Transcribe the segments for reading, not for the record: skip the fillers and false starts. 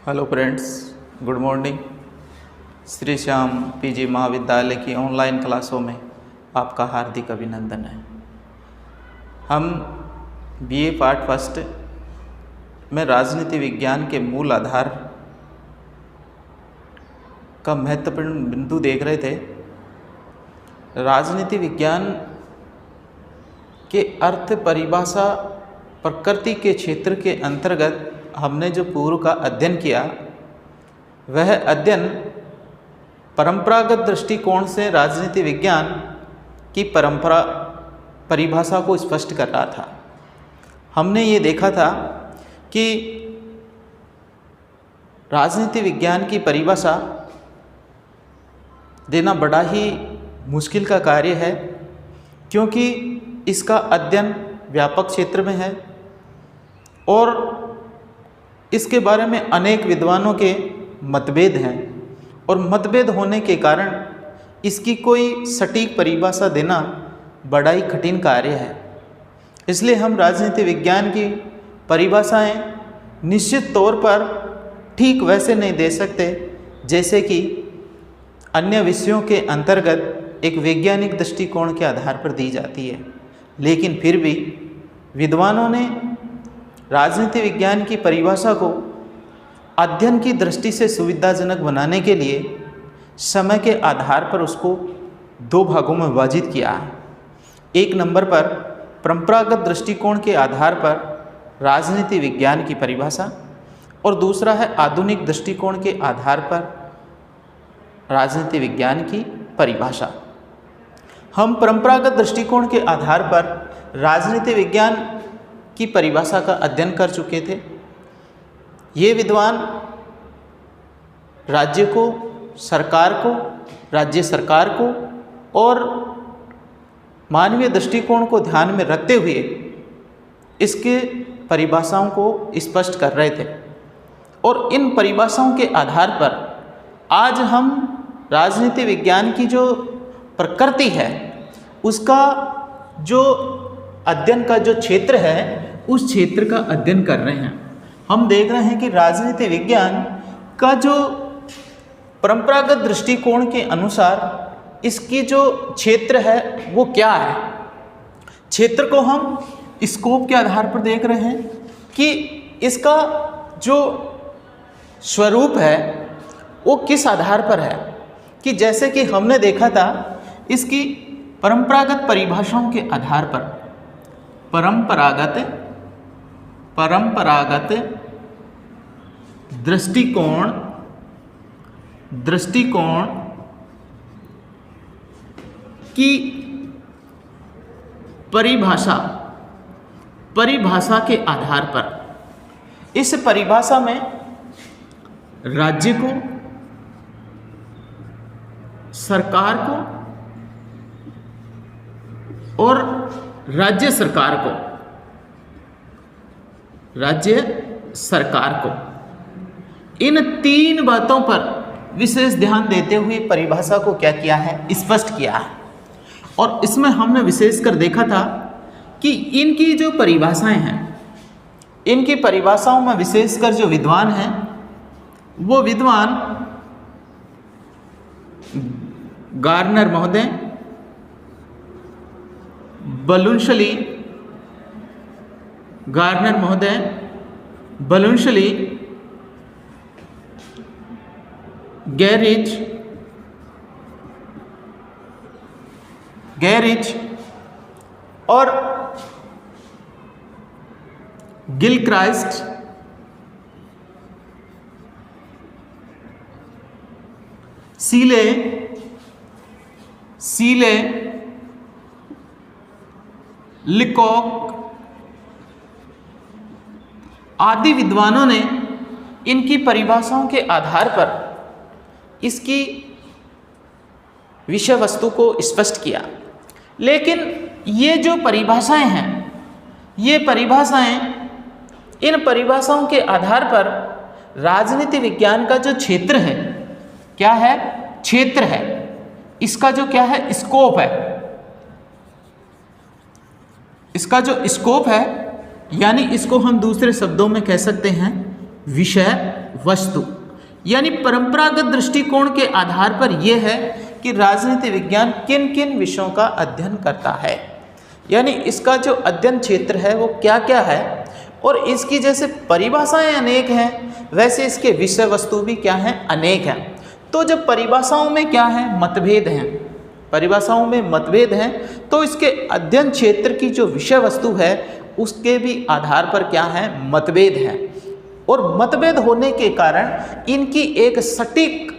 Hello friends, good morning. Shri Shyam PG महाविद्यालय की online क्लासों में आपका हार्दिक अभिनंदन है। हम बीए पार्ट फर्स्ट में राजनीति विज्ञान के मूल आधार का महत्वपूर्ण बिंदु देख रहे थे। राजनीति विज्ञान के अर्थ परिभाषा प्रकृति के क्षेत्र के अंतर्गत हमने जो पूर्व का अध्ययन किया, वह अध्ययन परंपरागत दृष्टिकोण से राजनीति विज्ञान की परिभाषा को स्पष्ट कर रहा था। हमने ये देखा था कि राजनीति विज्ञान की परिभाषा देना बड़ा ही मुश्किल का कार्य है, क्योंकि इसका अध्ययन व्यापक क्षेत्र में है और इसके बारे में अनेक विद्वानों के मतभेद हैं और मतभेद होने के कारण इसकी कोई सटीक परिभाषा देना बड़ा ही कठिन कार्य है। इसलिए हम राजनीति विज्ञान की परिभाषाएं निश्चित तौर पर ठीक वैसे नहीं दे सकते जैसे कि अन्य विषयों के अंतर्गत एक वैज्ञानिक दृष्टिकोण के आधार पर दी जाती है। लेकिन फिर भी विद्वानों ने राजनीति विज्ञान की परिभाषा को अध्ययन की दृष्टि से सुविधाजनक बनाने के लिए समय के आधार पर उसको दो भागों में विभाजित किया है। एक नंबर पर परंपरागत दृष्टिकोण के आधार पर राजनीति विज्ञान की परिभाषा और दूसरा है आधुनिक दृष्टिकोण के आधार पर राजनीति विज्ञान की परिभाषा। हम परंपरागत दृष्टिकोण के आधार पर राजनीति विज्ञान की परिभाषा का अध्ययन कर चुके थे। ये विद्वान राज्य को, राज्य सरकार को और मानवीय दृष्टिकोण को ध्यान में रखते हुए इसके परिभाषाओं को स्पष्ट कर रहे थे। और इन परिभाषाओं के आधार पर आज हम राजनीति विज्ञान की जो प्रकृति है उसका जो अध्ययन का जो क्षेत्र है उस क्षेत्र का अध्ययन कर रहे हैं। हम देख रहे हैं कि राजनीति विज्ञान का जो परंपरागत दृष्टिकोण के अनुसार इसकी जो क्षेत्र है वो क्या है। क्षेत्र को हम स्कोप के आधार पर देख रहे हैं कि इसका जो स्वरूप है वो किस आधार पर है, कि जैसे कि हमने देखा था इसकी परंपरागत परिभाषाओं के आधार पर परंपरागत दृष्टिकोण की परिभाषा के आधार पर इस परिभाषा में राज्य को, सरकार को और राज्य सरकार को इन तीन बातों पर विशेष ध्यान देते हुए परिभाषा को क्या किया है, स्पष्ट किया है। और इसमें हमने विशेषकर देखा था कि इनकी जो परिभाषाएं हैं, इनकी परिभाषाओं में विशेषकर जो विद्वान हैं वो विद्वान गार्नर महोदय, बलुनशली, गैरिज और गिलक्राइस्ट सीले, लिकॉक आदि विद्वानों ने इनकी परिभाषाओं के आधार पर इसकी विषय वस्तु को स्पष्ट किया। लेकिन ये जो परिभाषाएं हैं, ये परिभाषाएं, इन परिभाषाओं के आधार पर राजनीति विज्ञान का जो क्षेत्र है, क्या है, क्षेत्र है, इसका जो क्या है, स्कोप है, इसका जो स्कोप है, यानी इसको हम दूसरे शब्दों में कह सकते हैं विषय वस्तु। यानी परंपरागत दृष्टिकोण के आधार पर यह है कि राजनीति विज्ञान किन किन विषयों का अध्ययन करता है, यानी इसका जो अध्ययन क्षेत्र है वो क्या क्या है, और इसकी जैसे परिभाषाएं अनेक हैं वैसे इसके विषय वस्तु भी क्या हैं, अनेक हैं। तो जब परिभाषाओं में क्या है, मतभेद हैं, परिभाषाओं में मतभेद हैं, तो इसके अध्ययन क्षेत्र की जो विषय वस्तु है उसके भी आधार पर क्या है, मतभेद है। और मतभेद होने के कारण इनकी एक सटीक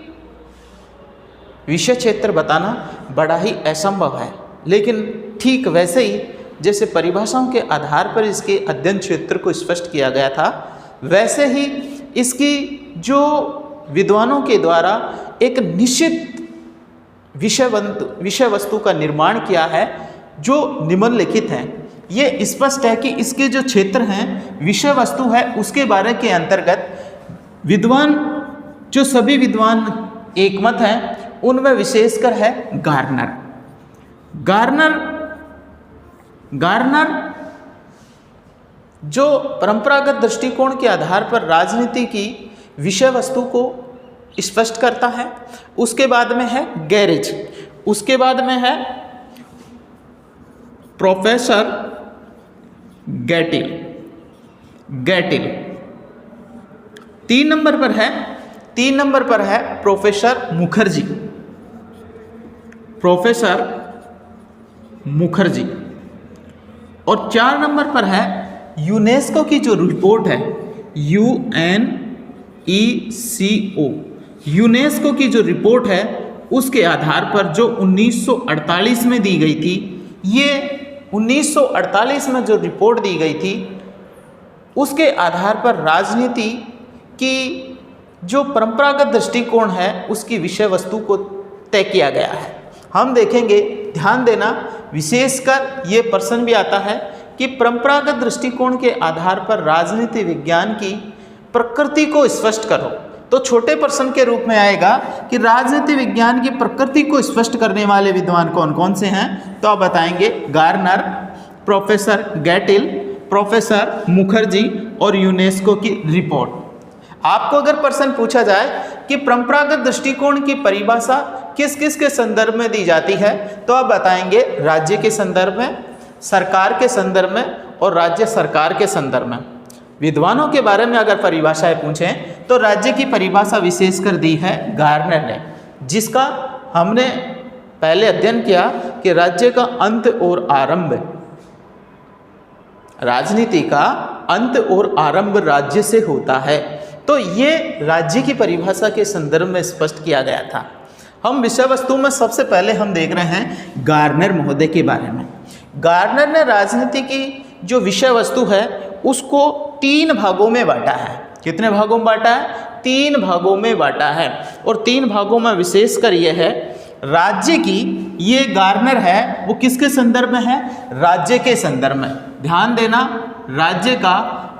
विषय क्षेत्र बताना बड़ा ही असंभव है। लेकिन ठीक वैसे ही जैसे परिभाषाओं के आधार पर इसके अध्ययन क्षेत्र को स्पष्ट किया गया था, वैसे ही इसकी जो विद्वानों के द्वारा एक निश्चित विषय वस्तु का निर्माण किया है जो निम्नलिखित हैं। ये स्पष्ट है कि इसके जो क्षेत्र हैं, विषय वस्तु है, उसके बारे के अंतर्गत विद्वान, जो सभी विद्वान एकमत हैं, उनमें विशेषकर है गार्नर जो परंपरागत दृष्टिकोण के आधार पर राजनीति की विषय वस्तु को स्पष्ट करता है। उसके बाद में है गैरेज, उसके बाद में है प्रोफेसर गैटिल। 3 नंबर पर है प्रोफेसर मुखर्जी, और 4 नंबर पर है यूनेस्को की जो रिपोर्ट है, UNESCO, यूनेस्को की जो रिपोर्ट है उसके आधार पर जो 1948 में दी गई थी, ये 1948 में जो रिपोर्ट दी गई थी उसके आधार पर राजनीति की जो परंपरागत दृष्टिकोण है उसकी विषय वस्तु को तय किया गया है। हम देखेंगे, ध्यान देना, विशेषकर ये प्रश्न भी आता है कि परंपरागत दृष्टिकोण के आधार पर राजनीति विज्ञान की प्रकृति को स्पष्ट करो। तो छोटे प्रश्न के रूप में आएगा कि राजनीति विज्ञान की प्रकृति को स्पष्ट करने वाले विद्वान कौन कौन से हैं, तो आप बताएंगे गार्नर, प्रोफेसर गैटिल, प्रोफेसर मुखर्जी और यूनेस्को की रिपोर्ट। आपको अगर प्रश्न पूछा जाए कि परंपरागत दृष्टिकोण की परिभाषा किस किस के संदर्भ में दी जाती है, तो आप बताएंगे राज्य के संदर्भ में, सरकार के संदर्भ में और राज्य सरकार के संदर्भ में। विद्वानों के बारे में अगर परिभाषाएं पूछें तो राज्य की परिभाषा विशेषकर दी है गार्नर ने, जिसका हमने पहले अध्ययन किया कि राज्य का अंत और आरंभ, राजनीति का अंत और आरंभ राज्य से होता है। तो ये राज्य की परिभाषा के संदर्भ में स्पष्ट किया गया था। हम विषय वस्तु में सबसे पहले हम देख रहे हैं गार्नर महोदय के बारे में। गार्नर ने राजनीति की जो विषय वस्तु है उसको 3 भागों में बांटा है। कितने भागों में बांटा है? 3 भागों में बांटा है। और 3 भागों में विशेषकर ये है राज्य की, ये गार्नर है वो किसके संदर्भ में है? राज्य के संदर्भ में। ध्यान देना, राज्य का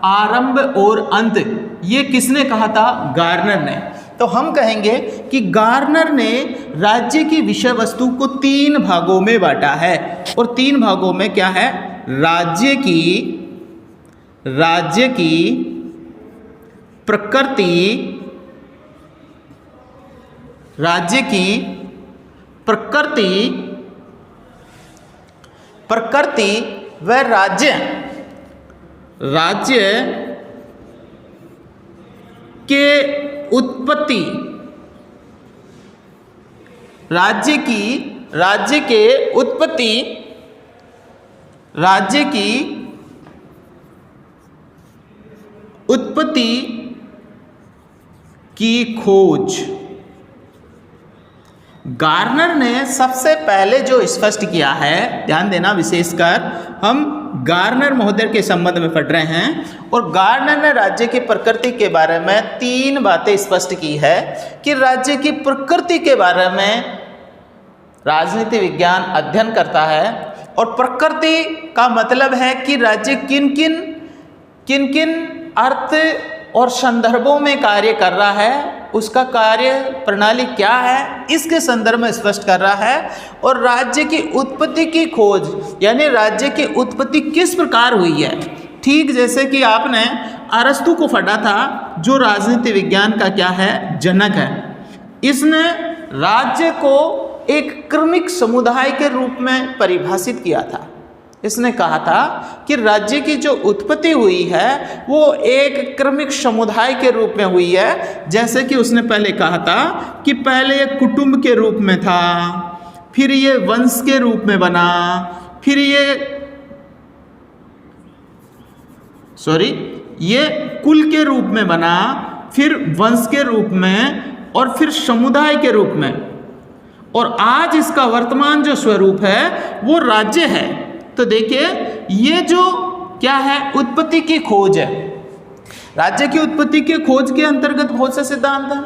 आरंभ और अंत ये किसने कहा था? गार्नर ने। तो हम कहेंगे कि गार्नर ने राज्य की विषय वस्तु को 3 भागों में बांटा है। और 3 भागों में क्या है? राज्य की प्रकृति, राज्य की प्रकृति व राज्य के उत्पत्ति, राज्य की उत्पत्ति की खोज। गार्नर ने सबसे पहले जो स्पष्ट किया है, ध्यान देना, विशेषकर हम गार्नर महोदय के संबंध में पढ़ रहे हैं, और गार्नर ने राज्य की प्रकृति के बारे में 3 बातें स्पष्ट की है कि राज्य की प्रकृति के बारे में राजनीति विज्ञान अध्ययन करता है। और प्रकृति का मतलब है कि राज्य किन किन अर्थ और संदर्भों में कार्य कर रहा है, उसका कार्य प्रणाली क्या है, इसके संदर्भ में स्पष्ट कर रहा है। और राज्य की उत्पत्ति की खोज, यानी राज्य की उत्पत्ति किस प्रकार हुई है। ठीक जैसे कि आपने अरस्तु को पढ़ा था जो राजनीति विज्ञान का क्या है, जनक है। इसने राज्य को एक क्रमिक समुदाय के रूप में परिभाषित किया था। इसने कहा था कि राज्य की जो उत्पत्ति हुई है वो एक क्रमिक समुदाय के रूप में हुई है। जैसे कि उसने पहले कहा था कि पहले ये कुटुंब के रूप में था, फिर ये वंश के रूप में बना, फिर ये कुल के रूप में बना, फिर वंश के रूप में और फिर समुदाय के रूप में, और आज इसका वर्तमान जो स्वरूप है वो राज्य है। तो देखिए ये जो क्या है, उत्पत्ति की खोज है। राज्य की उत्पत्ति के खोज के अंतर्गत बहुत से सिद्धांत हैं।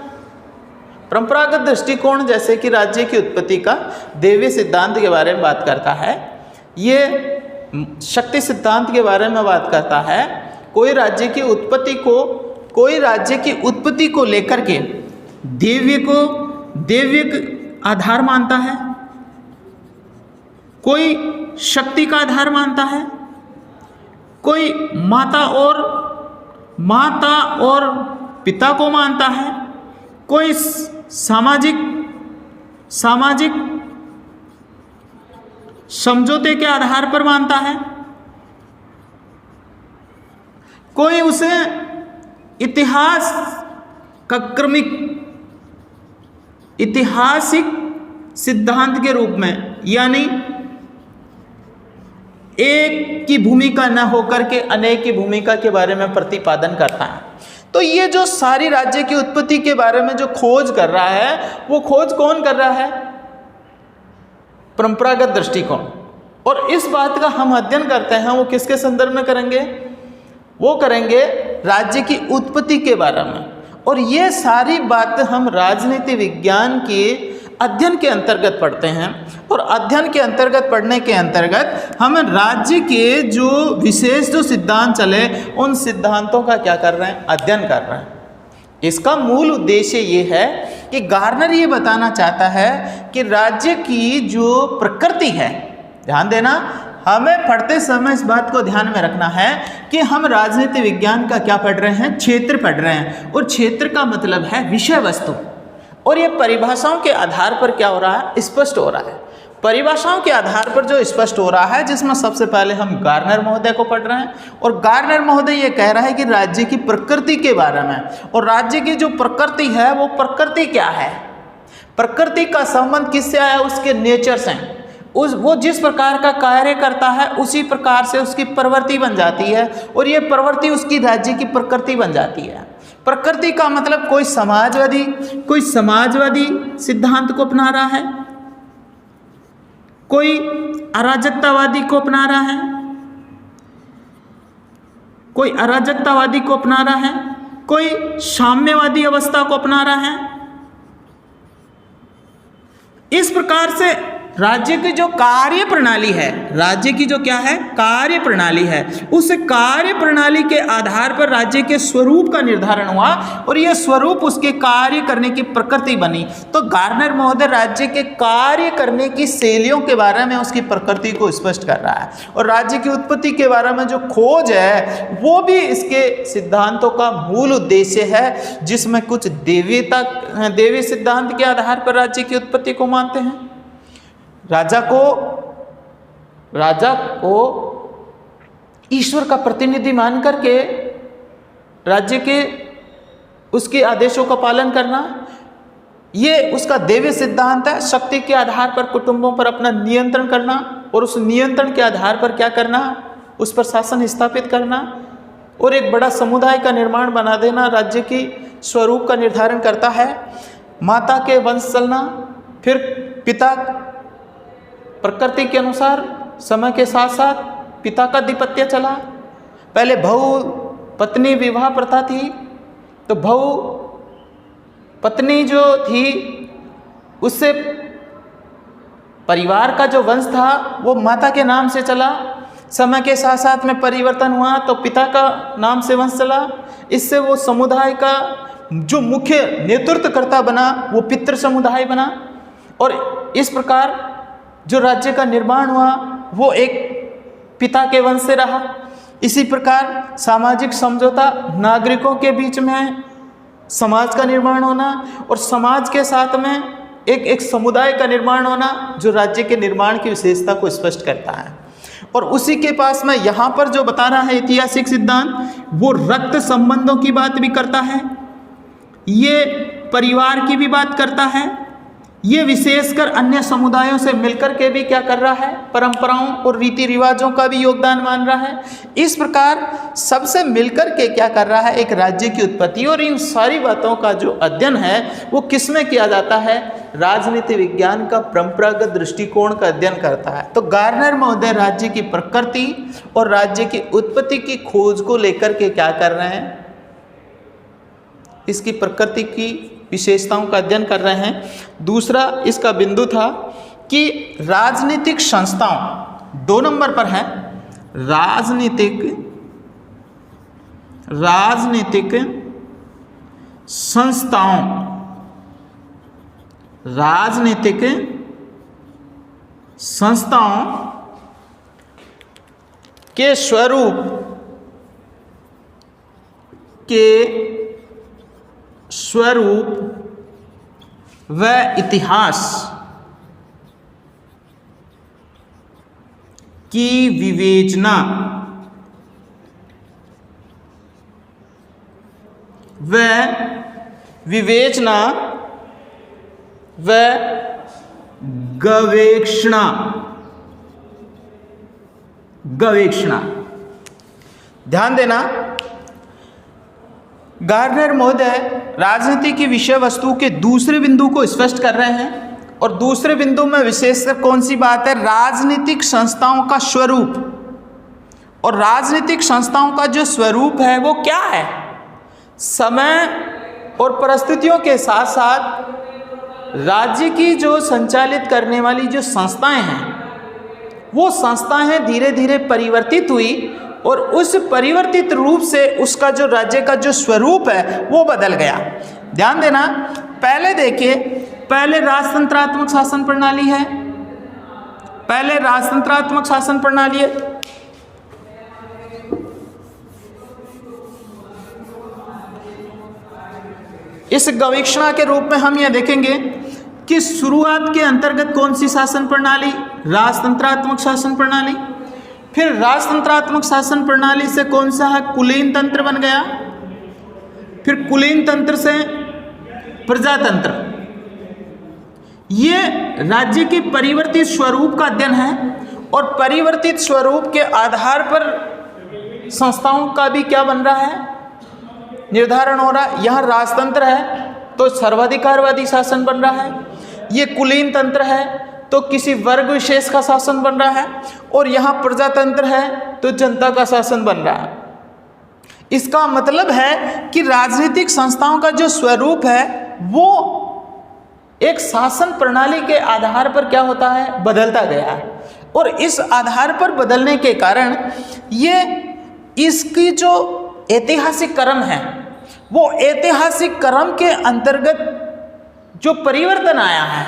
परंपरागत दृष्टिकोण जैसे कि राज्य की उत्पत्ति का दैवीय सिद्धांत के बारे में बात करता है, ये शक्ति सिद्धांत के बारे में बात करता है। कोई राज्य की उत्पत्ति को लेकर के दैवीय आधार मानता है, कोई शक्ति का आधार मानता है, कोई माता और पिता को मानता है, कोई सामाजिक समझौते के आधार पर मानता है, कोई उसे इतिहास का क्रमिक ऐतिहासिक सिद्धांत के रूप में, यानी एक की भूमिका न होकर के अनेक की भूमिका के बारे में प्रतिपादन करता है। तो ये जो सारी राज्य की उत्पत्ति के बारे में जो खोज कर रहा है, वो खोज कौन कर रहा है? परंपरागत दृष्टिकोण। और इस बात का हम अध्ययन करते हैं, वो किसके संदर्भ में करेंगे? वो करेंगे राज्य की उत्पत्ति के बारे में। और ये सारी बात हम राजनीति विज्ञान के अध्ययन के अंतर्गत पढ़ते हैं, और अध्ययन के अंतर्गत पढ़ने के अंतर्गत हम राज्य के जो विशेष जो सिद्धांत चले, उन सिद्धांतों का क्या कर रहे हैं? अध्ययन कर रहे हैं। इसका मूल उद्देश्य ये है कि गार्नर ये बताना चाहता है कि राज्य की जो प्रकृति है, ध्यान देना, हमें पढ़ते समय इस बात को ध्यान में रखना है कि हम राजनीति विज्ञान का क्या पढ़ रहे हैं? क्षेत्र पढ़ रहे हैं। और क्षेत्र का मतलब है विषय वस्तु, और ये परिभाषाओं के आधार पर क्या हो रहा है? स्पष्ट हो रहा है। परिभाषाओं के आधार पर जो स्पष्ट हो रहा है, जिसमें सबसे पहले हम गार्नर महोदय को पढ़ रहे हैं, और गार्नर महोदय ये कह रहा है कि राज्य की प्रकृति के बारे में। और राज्य की जो प्रकृति है, वो प्रकृति क्या है? प्रकृति का संबंध किससे आया? उसके नेचर से। वो जिस प्रकार का कार्य करता है उसी प्रकार से उसकी प्रवृत्ति बन जाती है, और ये प्रवृत्ति उसकी राज्य की प्रकृति बन जाती है। प्रकृति का मतलब कोई समाजवादी सिद्धांत को अपना रहा है, कोई अराजकतावादी को अपना रहा है, कोई साम्यवादी अवस्था को अपना रहा है। इस प्रकार से राज्य की जो कार्य प्रणाली है, राज्य की जो क्या है? कार्य प्रणाली है, उस कार्य प्रणाली के आधार पर राज्य के स्वरूप का निर्धारण हुआ, और यह स्वरूप उसके कार्य करने की प्रकृति बनी। तो गार्नर महोदय राज्य के कार्य करने की शैलियों के बारे में उसकी प्रकृति को स्पष्ट कर रहा है, और राज्य की उत्पत्ति के बारे में जो खोज है वो भी इसके सिद्धांतों का मूल उद्देश्य है, जिसमें कुछ देवी सिद्धांत के आधार पर राज्य की उत्पत्ति को मानते हैं। राजा को ईश्वर का प्रतिनिधि मान करके राज्य के उसके आदेशों का पालन करना, ये उसका दैवीय सिद्धांत है। शक्ति के आधार पर कुटुंबों पर अपना नियंत्रण करना, और उस नियंत्रण के आधार पर क्या करना? उस पर शासन स्थापित करना, और एक बड़ा समुदाय का निर्माण बना देना राज्य की स्वरूप का निर्धारण करता है। माता के वंश चलना, फिर पिता प्रकृति के अनुसार समय के साथ साथ पिता का अधिपत्य चला। पहले बहु पत्नी विवाह प्रथा थी, तो बहु पत्नी जो थी उससे परिवार का जो वंश था वो माता के नाम से चला। समय के साथ साथ में परिवर्तन हुआ तो पिता का नाम से वंश चला। इससे वो समुदाय का जो मुख्य नेतृत्वकर्ता बना वो पितृ समुदाय बना, और इस प्रकार जो राज्य का निर्माण हुआ वो एक पिता के वंश से रहा। इसी प्रकार सामाजिक समझौता, नागरिकों के बीच में समाज का निर्माण होना और समाज के साथ में एक समुदाय का निर्माण होना जो राज्य के निर्माण की विशेषता को स्पष्ट करता है। और उसी के पास में यहाँ पर जो बता रहा है ऐतिहासिक सिद्धांत, वो रक्त संबंधों की बात भी करता है, ये परिवार की भी बात करता है, ये विशेषकर अन्य समुदायों से मिलकर के भी क्या कर रहा है, परंपराओं और रीति रिवाजों का भी योगदान मान रहा है। इस प्रकार सबसे मिलकर के क्या कर रहा है, एक राज्य की उत्पत्ति। और इन सारी बातों का जो अध्ययन है वो किस में किया जाता है, राजनीति विज्ञान का परंपरागत दृष्टिकोण का अध्ययन करता है। तो गार्नर महोदय राज्य की प्रकृति और राज्य की उत्पत्ति की खोज को लेकर के क्या कर रहे हैं, इसकी प्रकृति की विशेषताओं का अध्ययन कर रहे हैं। दूसरा इसका बिंदु था कि राजनीतिक संस्थाओं, 2 नंबर पर है, राजनीतिक संस्थाओं, राजनीतिक संस्थाओं के स्वरूप व इतिहास की विवेचना व गवेषणा। ध्यान देना, गार्नर महोदय राजनीति की विषय वस्तु के दूसरे बिंदु को स्पष्ट कर रहे हैं। और दूसरे बिंदु में विशेषकर कौन सी बात है, राजनीतिक संस्थाओं का स्वरूप। और राजनीतिक संस्थाओं का जो स्वरूप है वो क्या है, समय और परिस्थितियों के साथ साथ राज्य की जो संचालित करने वाली जो संस्थाएं हैं, वो संस्थाएं धीरे धीरे परिवर्तित हुई और उस परिवर्तित रूप से उसका जो राज्य का जो स्वरूप है वो बदल गया। ध्यान देना, पहले देखिए, पहले राजतंत्रात्मक शासन प्रणाली है, पहले राजतंत्रात्मक शासन प्रणाली है। इस गवेषणा के रूप में हम यह देखेंगे कि शुरुआत के अंतर्गत कौन सी शासन प्रणाली, राजतंत्रात्मक शासन प्रणाली। फिर राजतंत्रात्मक शासन प्रणाली से कौन सा है, कुलीन तंत्र बन गया। फिर कुलीन तंत्र से प्रजातंत्र। ये राज्य के परिवर्तित स्वरूप का अध्ययन है और परिवर्तित स्वरूप के आधार पर संस्थाओं का भी क्या बन रहा है, निर्धारण हो रहा है। यहाँ राजतंत्र है तो सर्वाधिकारवादी शासन बन रहा है, ये कुलीन तंत्र है तो किसी वर्ग विशेष का शासन बन रहा है, और यहाँ प्रजातंत्र है तो जनता का शासन बन रहा है। इसका मतलब है कि राजनीतिक संस्थाओं का जो स्वरूप है वो एक शासन प्रणाली के आधार पर क्या होता है, बदलता गया है। और इस आधार पर बदलने के कारण ये इसकी जो ऐतिहासिक क्रम है, वो ऐतिहासिक क्रम के अंतर्गत जो परिवर्तन आया है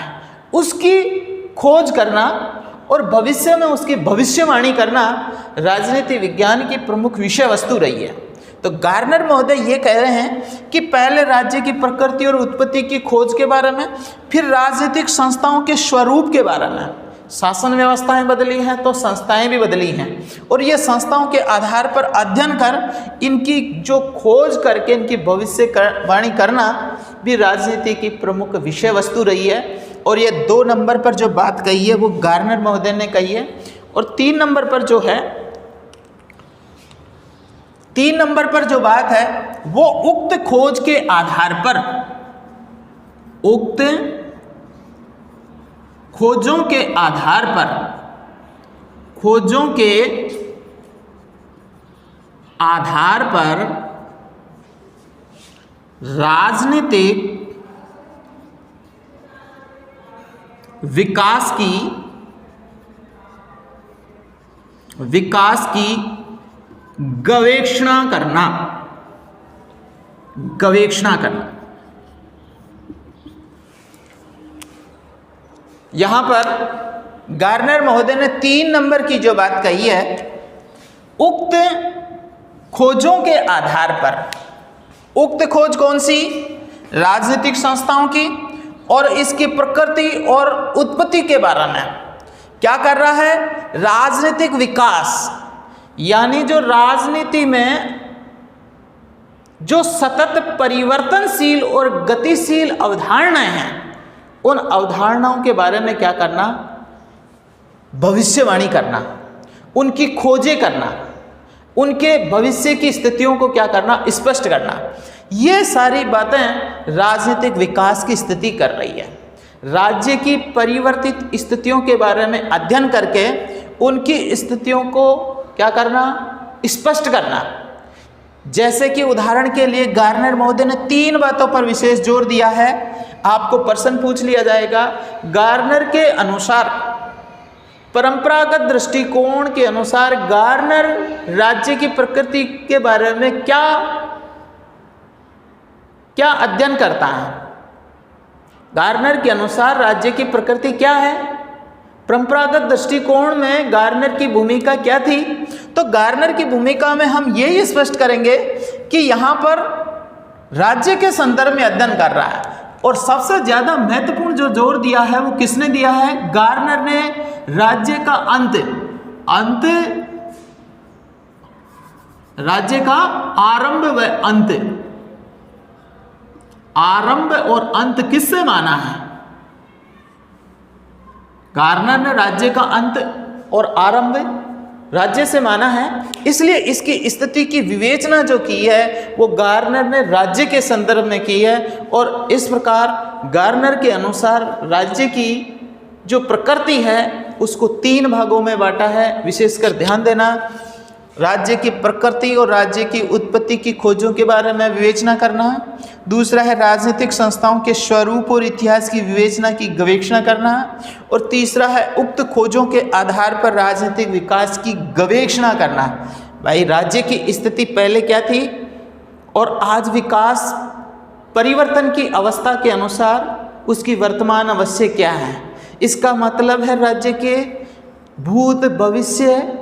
उसकी खोज करना और भविष्य में उसकी भविष्यवाणी करना राजनीति विज्ञान की प्रमुख विषय वस्तु रही है। तो गार्नर महोदय ये कह रहे हैं कि पहले राज्य की प्रकृति और उत्पत्ति की खोज के बारे में, फिर राजनीतिक संस्थाओं के स्वरूप के बारे में। शासन व्यवस्थाएं बदली हैं तो संस्थाएं भी बदली हैं, और ये संस्थाओं के आधार पर अध्ययन कर इनकी जो खोज करके इनकी भविष्यवाणी करना भी राजनीति की प्रमुख विषय वस्तु रही है। और ये 2 नंबर पर जो बात कही है वो गार्नर महोदय ने कही है। और 3 नंबर पर जो है, 3 नंबर पर जो बात है वो उक्त खोज के आधार पर, उक्त खोजों के आधार पर, खोजों के आधार पर राजनीतिक विकास की गवेषणा करना। यहां पर गार्नर महोदय ने 3 नंबर की जो बात कही है, उक्त खोजों के आधार पर, उक्त खोज कौन सी? राजनीतिक संस्थाओं की, और इसकी प्रकृति और उत्पत्ति के बारे में क्या कर रहा है? राजनीतिक विकास, यानी जो राजनीति में जो सतत परिवर्तनशील और गतिशील अवधारणाएं हैं, उन अवधारणाओं के बारे में क्या करना? भविष्यवाणी करना, उनकी खोजें करना, उनके भविष्य की स्थितियों को क्या करना? स्पष्ट करना। ये सारी बातें राजनीतिक विकास की स्थिति कर रही है। राज्य की परिवर्तित स्थितियों के बारे में अध्ययन करके उनकी स्थितियों को क्या करना? स्पष्ट करना। जैसे कि उदाहरण के लिए गार्नर महोदय ने 3 बातों पर विशेष जोर दिया है। आपको प्रश्न पूछ लिया जाएगा, गार्नर के अनुसार, परंपरागत दृष्टिकोण के अनुसार गार्नर राज्य की प्रकृति के बारे में क्या अध्ययन करता है? गार्नर के अनुसार राज्य की प्रकृति क्या है? परंपरागत दृष्टिकोण में गार्नर की भूमिका क्या थी? तो गार्नर की भूमिका में हम यही स्पष्ट करेंगे कि यहाँ पर राज्य के संदर्भ में अध्ययन कर रहा है। और सबसे ज्यादा महत्वपूर्ण जो जोर दिया है वो किसने दिया है? गार्नर ने राज्य का अंत, राज्य का आरंभ व अंत, आरंभ और अंत किससे माना है? गार्नर ने राज्य का अंत और आरंभ राज्य से माना है। इसलिए इसकी स्थिति की विवेचना जो की है वो गार्नर ने राज्य के संदर्भ में की है। और इस प्रकार गार्नर के अनुसार राज्य की जो प्रकृति है उसको 3 भागों में बांटा है। विशेषकर ध्यान देना, राज्य की प्रकृति और राज्य की उत्पत्ति की खोजों के बारे में विवेचना करना। दूसरा है राजनीतिक संस्थाओं के स्वरूप और इतिहास की विवेचना की गवेषणा करना। और तीसरा है उक्त खोजों के आधार पर राजनीतिक विकास की गवेषणा करना। भाई, राज्य की स्थिति पहले क्या थी और आज विकास परिवर्तन की अवस्था के अनुसार उसकी वर्तमान अवस्था क्या है। इसका मतलब है राज्य के भूत, भविष्य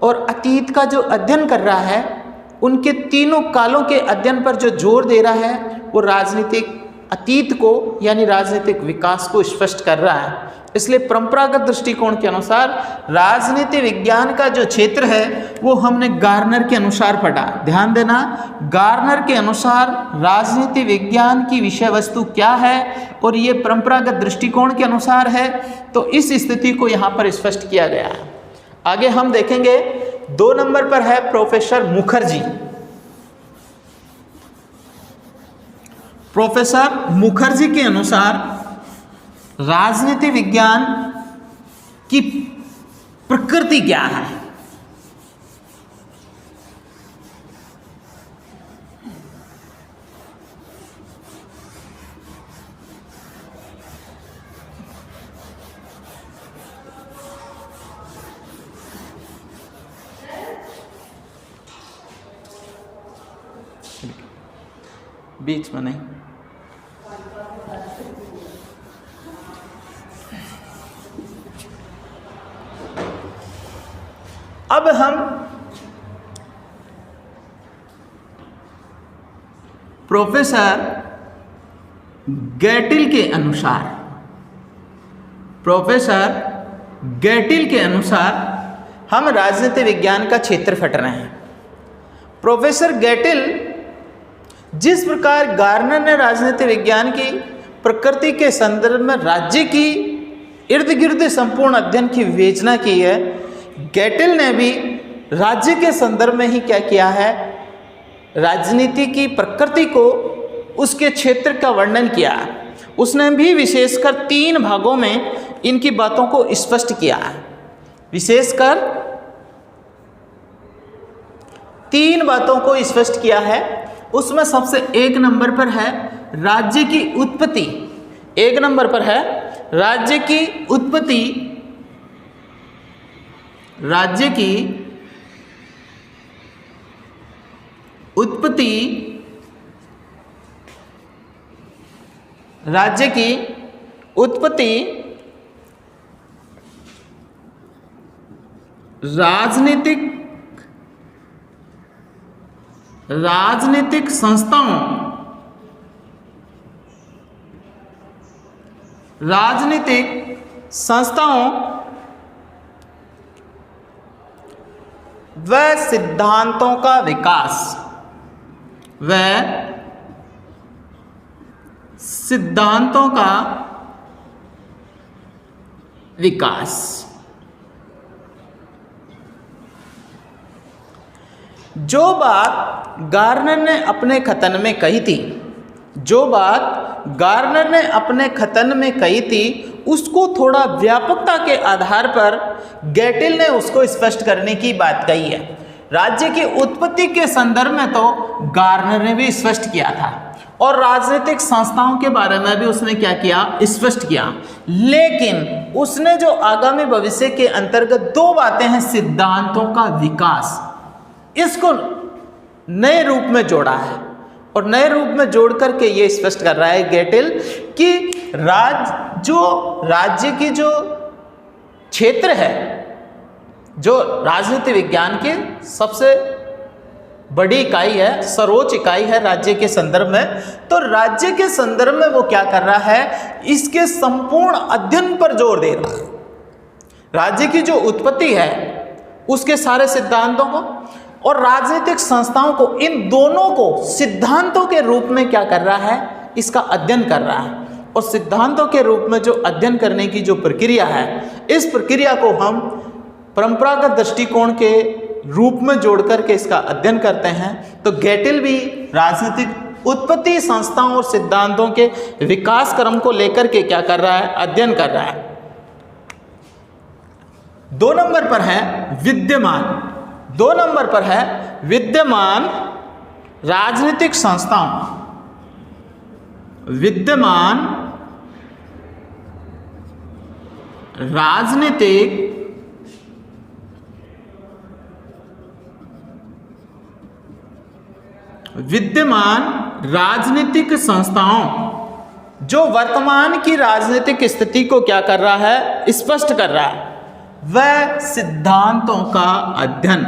और अतीत का जो अध्ययन कर रहा है, उनके तीनों कालों के अध्ययन पर जो जोर दे रहा है वो राजनीतिक अतीत को यानी राजनीतिक विकास को स्पष्ट कर रहा है। इसलिए परंपरागत दृष्टिकोण के अनुसार राजनीति विज्ञान का जो क्षेत्र है वो हमने गार्नर के अनुसार पढ़ा। ध्यान देना, गार्नर के अनुसार राजनीति विज्ञान की विषय वस्तु क्या है और ये परंपरागत दृष्टिकोण के अनुसार है। तो इस स्थिति को यहाँ पर स्पष्ट किया गया है। आगे हम देखेंगे 2 नंबर पर है प्रोफेसर मुखर्जी। प्रोफेसर मुखर्जी के अनुसार राजनीति विज्ञान की प्रकृति क्या है। बीच में नहीं, अब हम प्रोफेसर गैटिल के अनुसार, हम राजनीति विज्ञान का क्षेत्र फट रहे हैं। प्रोफेसर गैटिल जिस प्रकार गार्नर ने राजनीति विज्ञान की प्रकृति के संदर्भ में राज्य की इर्द गिर्द संपूर्ण अध्ययन की विवेचना की है, गैटिल ने भी राज्य के संदर्भ में ही क्या किया है? राजनीति की प्रकृति को, उसके क्षेत्र का वर्णन किया। उसने भी विशेषकर 3 भागों में इनकी बातों को स्पष्ट किया है। विशेषकर 3 बातों को स्पष्ट किया है। उसमें सबसे 1 नंबर पर है राज्य की उत्पत्ति। 1 नंबर पर है राज्य की उत्पत्ति, राज्य की उत्पत्ति, राज्य की उत्पत्ति राजनीतिक राजनीतिक संस्थाओं व सिद्धांतों का विकास जो बात गार्नर ने अपने कथन में कही थी उसको थोड़ा व्यापकता के आधार पर गेटिल ने उसको स्पष्ट करने की बात कही है। राज्य की उत्पत्ति के संदर्भ में तो गार्नर ने भी स्पष्ट किया था और राजनीतिक संस्थाओं के बारे में भी उसने क्या किया, स्पष्ट किया। लेकिन उसने जो आगामी भविष्य के अंतर्गत दो बातें हैं, सिद्धांतों का विकास, इसको नए रूप में जोड़ा है और नए रूप में जोड़ करके ये स्पष्ट कर रहा है गेटिल कि राज्य की जो क्षेत्र है, जो राजनीति विज्ञान की सबसे बड़ी इकाई है, सर्वोच्च इकाई है राज्य के संदर्भ में, तो राज्य के संदर्भ में वो क्या कर रहा है, इसके संपूर्ण अध्ययन पर जोर दे रहा है। राज्य की जो उत्पत्ति है उसके सारे सिद्धांतों को और राजनीतिक संस्थाओं को, इन दोनों को सिद्धांतों के रूप में क्या कर रहा है, इसका अध्ययन कर रहा है। और सिद्धांतों के रूप में जो अध्ययन करने की जो प्रक्रिया है, इस प्रक्रिया को हम परंपरागत दृष्टिकोण के रूप में जोड़ करके इसका अध्ययन करते हैं। तो गेटिल भी राजनीतिक उत्पत्ति, संस्थाओं और सिद्धांतों के विकास क्रम को लेकर के क्या कर रहा है, अध्ययन कर रहा है। 2 नंबर पर है विद्यमान राजनीतिक संस्थाओं, राजनीतिक संस्थाओं जो वर्तमान की राजनीतिक स्थिति को क्या कर रहा है, स्पष्ट कर रहा है, वह सिद्धांतों का अध्ययन,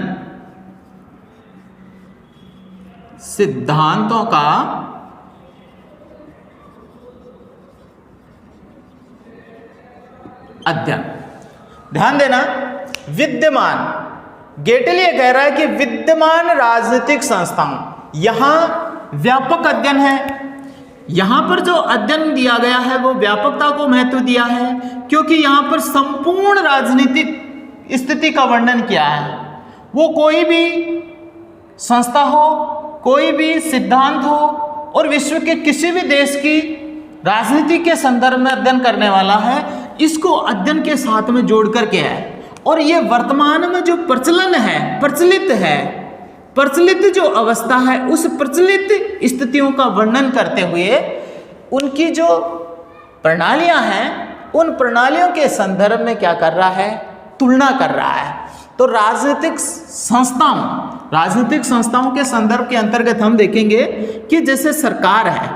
ध्यान देना। विद्यमान, गेटिल ये कह रहा है कि विद्यमान राजनीतिक संस्थाओं, यहां व्यापक अध्ययन है। यहां पर जो अध्ययन दिया गया है वो व्यापकता को महत्व दिया है, क्योंकि यहां पर संपूर्ण राजनीतिक स्थिति का वर्णन किया है। वो कोई भी संस्था हो, कोई भी सिद्धांत हो और विश्व के किसी भी देश की राजनीति के संदर्भ में अध्ययन करने वाला है, इसको अध्ययन के साथ में जोड़ करके है। और ये वर्तमान में जो प्रचलित जो अवस्था है, उस प्रचलित स्थितियों का वर्णन करते हुए उनकी जो प्रणालियां हैं, उन प्रणालियों के संदर्भ में क्या कर रहा है, तुलना कर रहा है। तो राजनीतिक संस्थाओं के संदर्भ के अंतर्गत हम देखेंगे कि जैसे सरकार है,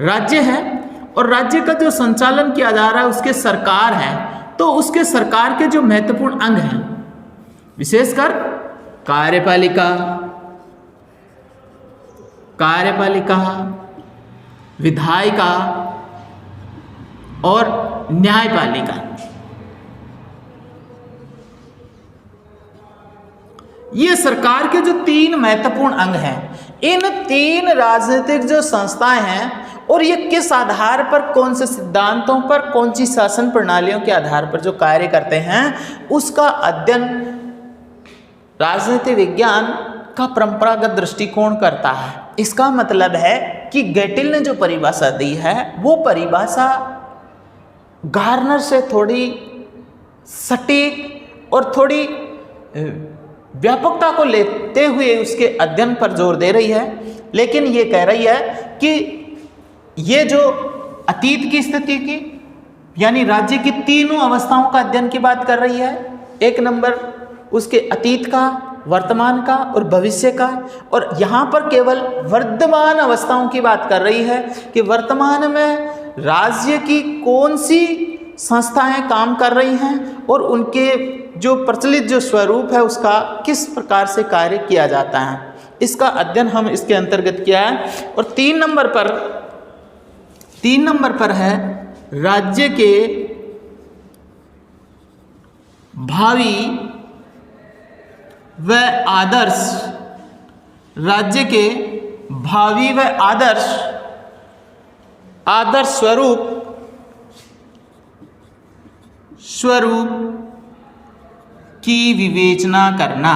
राज्य है और राज्य का जो संचालन किया जा रहा है उसके सरकार है, तो उसके सरकार के जो महत्वपूर्ण अंग हैं, विशेषकर कार्यपालिका, विधायिका और न्यायपालिका, ये सरकार के जो 3 महत्वपूर्ण अंग हैं। इन 3 राजनीतिक जो संस्थाएं हैं और ये किस आधार पर, कौन से सिद्धांतों पर, कौन सी शासन प्रणालियों के आधार पर जो कार्य करते हैं, उसका अध्ययन राजनीति विज्ञान का परंपरागत दृष्टिकोण करता है। इसका मतलब है कि गेटिल ने जो परिभाषा दी है वो परिभाषा गार्नर से थोड़ी सटीक और थोड़ी व्यापकता को लेते हुए उसके अध्ययन पर जोर दे रही है। लेकिन ये कह रही है कि ये जो अतीत की स्थिति की, यानी राज्य की 3 अवस्थाओं का अध्ययन की बात कर रही है। 1 नंबर उसके अतीत का, वर्तमान का और भविष्य का, और यहाँ पर केवल वर्तमान अवस्थाओं की बात कर रही है कि वर्तमान में राज्य की कौन सी संस्थाएं काम कर रही हैं और उनके जो प्रचलित जो स्वरूप है उसका किस प्रकार से कार्य किया जाता है। इसका अध्ययन हम इसके अंतर्गत किया है। और 3 नंबर पर है राज्य के भावी व आदर्श, राज्य के भावी व आदर्श स्वरूप की विवेचना करना।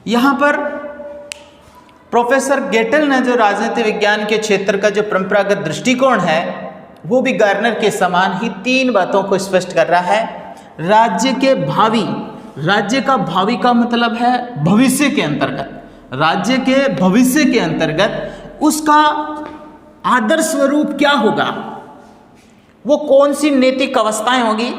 यहाँ पर प्रोफेसर गेटल ने जो राजनीति विज्ञान के क्षेत्र का जो परंपरागत दृष्टिकोण है वो भी गार्नर के समान ही 3 बातों को स्पष्ट कर रहा है। राज्य के भावी, राज्य का भावी का मतलब है भविष्य के अंतर्गत, राज्य के भविष्य के अंतर्गत उसका आदर्श स्वरूप क्या होगा, वो कौन सी नैतिक अवस्थाएं होगी,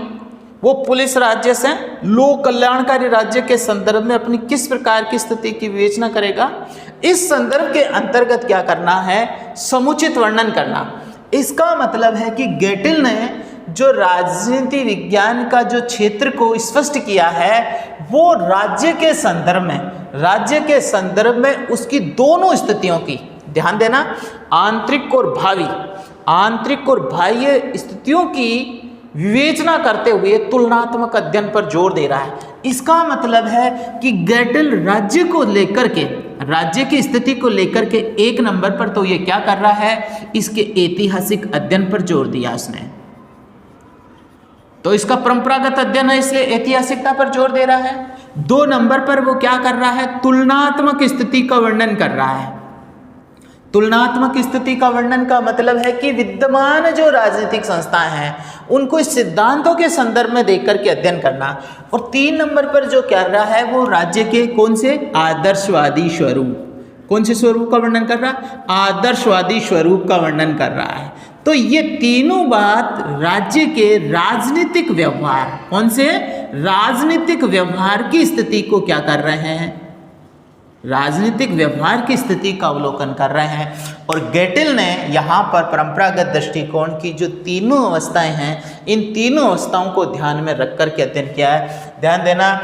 वो पुलिस राज्य से लोक कल्याणकारी राज्य के संदर्भ में अपनी किस प्रकार की स्थिति की विवेचना करेगा, इस संदर्भ के अंतर्गत क्या करना है, समुचित वर्णन करना। इसका मतलब है कि गेटिल ने जो राजनीति विज्ञान का जो क्षेत्र को स्पष्ट किया है वो राज्य के संदर्भ में उसकी दोनों स्थितियों की, ध्यान देना, आंतरिक और बाह्य स्थितियों की विवेचना करते हुए तुलनात्मक अध्ययन पर जोर दे रहा है। इसका मतलब है कि गेटिल राज्य को लेकर के, राज्य की स्थिति को लेकर के 1 नंबर पर तो ये क्या कर रहा है, इसके ऐतिहासिक अध्ययन पर जोर दिया उसने। तो इसका परंपरागत अध्ययन है इसलिए ऐतिहासिकता पर जोर दे रहा है। 2 नंबर पर वो क्या कर रहा है, तुलनात्मक स्थिति का वर्णन कर रहा है। तुलनात्मक स्थिति का वर्णन का मतलब है कि विद्यमान जो राजनीतिक संस्थाएं हैं उनको इस सिद्धांतों के संदर्भ में देख करके अध्ययन करना। और 3 नंबर पर जो कर रहा है वो राज्य के कौन से आदर्शवादी स्वरूप, कौन से स्वरूप का वर्णन कर रहा है, आदर्शवादी स्वरूप का वर्णन कर रहा है। तो ये तीनों बात राज्य के राजनीतिक व्यवहार, कौन से राजनीतिक व्यवहार की स्थिति को क्या कर रहे हैं, राजनीतिक व्यवहार की स्थिति का अवलोकन कर रहे हैं। और गेटिल ने यहाँ पर परंपरागत दृष्टिकोण की जो तीनों अवस्थाएं हैं इन तीनों अवस्थाओं को ध्यान में रख कर के अध्ययन किया है। ध्यान देना,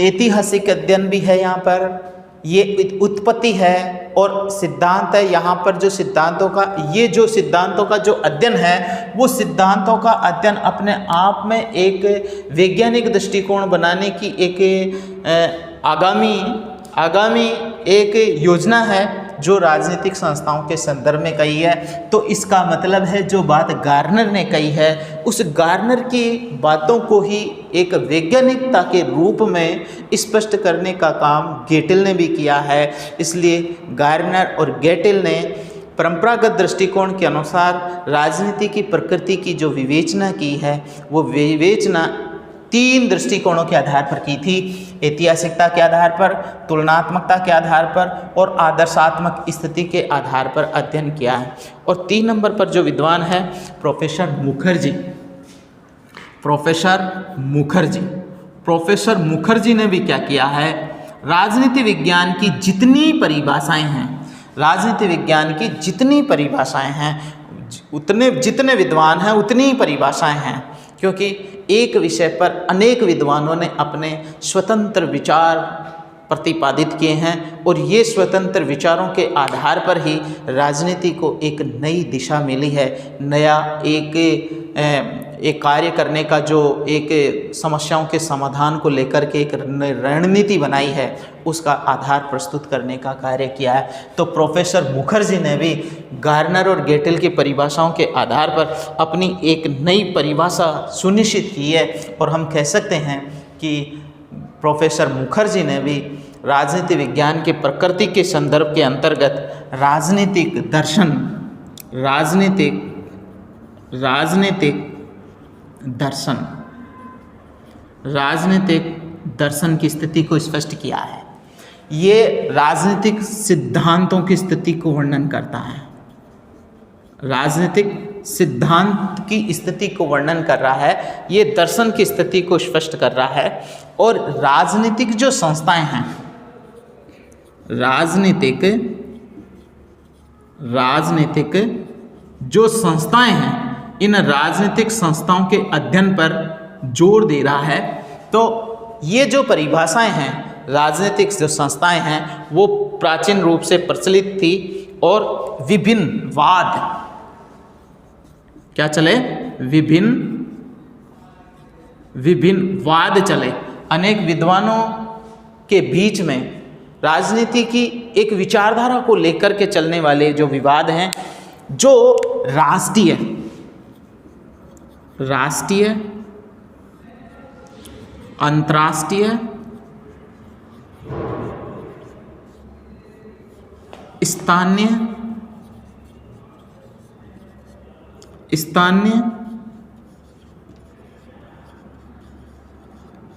ऐतिहासिक अध्ययन भी है, यहाँ पर ये उत्पत्ति है और सिद्धांत है। यहाँ पर जो सिद्धांतों का, ये जो सिद्धांतों का जो अध्ययन है वो सिद्धांतों का अध्ययन अपने आप में एक वैज्ञानिक दृष्टिकोण बनाने की एक आगामी एक योजना है जो राजनीतिक संस्थाओं के संदर्भ में कही है। तो इसका मतलब है जो बात गार्नर ने कही है उस गार्नर की बातों को ही एक वैज्ञानिकता के रूप में स्पष्ट करने का काम गेटिल ने भी किया है। इसलिए गार्नर और गेटिल ने परंपरागत दृष्टिकोण के अनुसार राजनीति की प्रकृति की जो विवेचना की है वो विवेचना 3 दृष्टिकोणों के आधार पर की थी, ऐतिहासिकता के आधार पर, तुलनात्मकता के आधार पर और आदर्शात्मक स्थिति के आधार पर अध्ययन किया है। और 3 नंबर पर जो विद्वान है प्रोफेसर मुखर्जी ने भी क्या किया है, राजनीति विज्ञान की जितनी परिभाषाएं हैं, राजनीति विज्ञान की जितनी परिभाषाएं हैं, जितने विद्वान हैं उतनी ही परिभाषाएं हैं, क्योंकि एक विषय पर अनेक विद्वानों ने अपने स्वतंत्र विचार प्रतिपादित किए हैं और ये स्वतंत्र विचारों के आधार पर ही राजनीति को एक नई दिशा मिली है, नया एक कार्य करने का जो एक समस्याओं के समाधान को लेकर के एक रणनीति बनाई है उसका आधार प्रस्तुत करने का कार्य किया है। तो प्रोफेसर मुखर्जी ने भी गार्नर और गेटिल की परिभाषाओं के आधार पर अपनी एक नई परिभाषा सुनिश्चित की है और हम कह सकते हैं कि प्रोफेसर मुखर्जी ने भी राजनीति विज्ञान के प्रकृति के संदर्भ के अंतर्गत राजनीतिक दर्शन की स्थिति को स्पष्ट किया है। ये राजनीतिक सिद्धांतों की स्थिति को वर्णन करता है, राजनीतिक सिद्धांत की स्थिति को वर्णन कर रहा है, ये दर्शन की स्थिति को स्पष्ट कर रहा है। और राजनीतिक जो संस्थाएं हैं, राजनीतिक जो संस्थाएं हैं, इन राजनीतिक संस्थाओं के अध्ययन पर जोर दे रहा है। तो ये जो परिभाषाएं हैं, राजनीतिक जो संस्थाएं हैं, वो प्राचीन रूप से प्रचलित थी और विभिन्न वाद क्या चले, विभिन्न वाद चले। अनेक विद्वानों के बीच में राजनीति की एक विचारधारा को लेकर के चलने वाले जो विवाद हैं, जो राष्ट्रीय, अंतर्राष्ट्रीय, स्थानीय,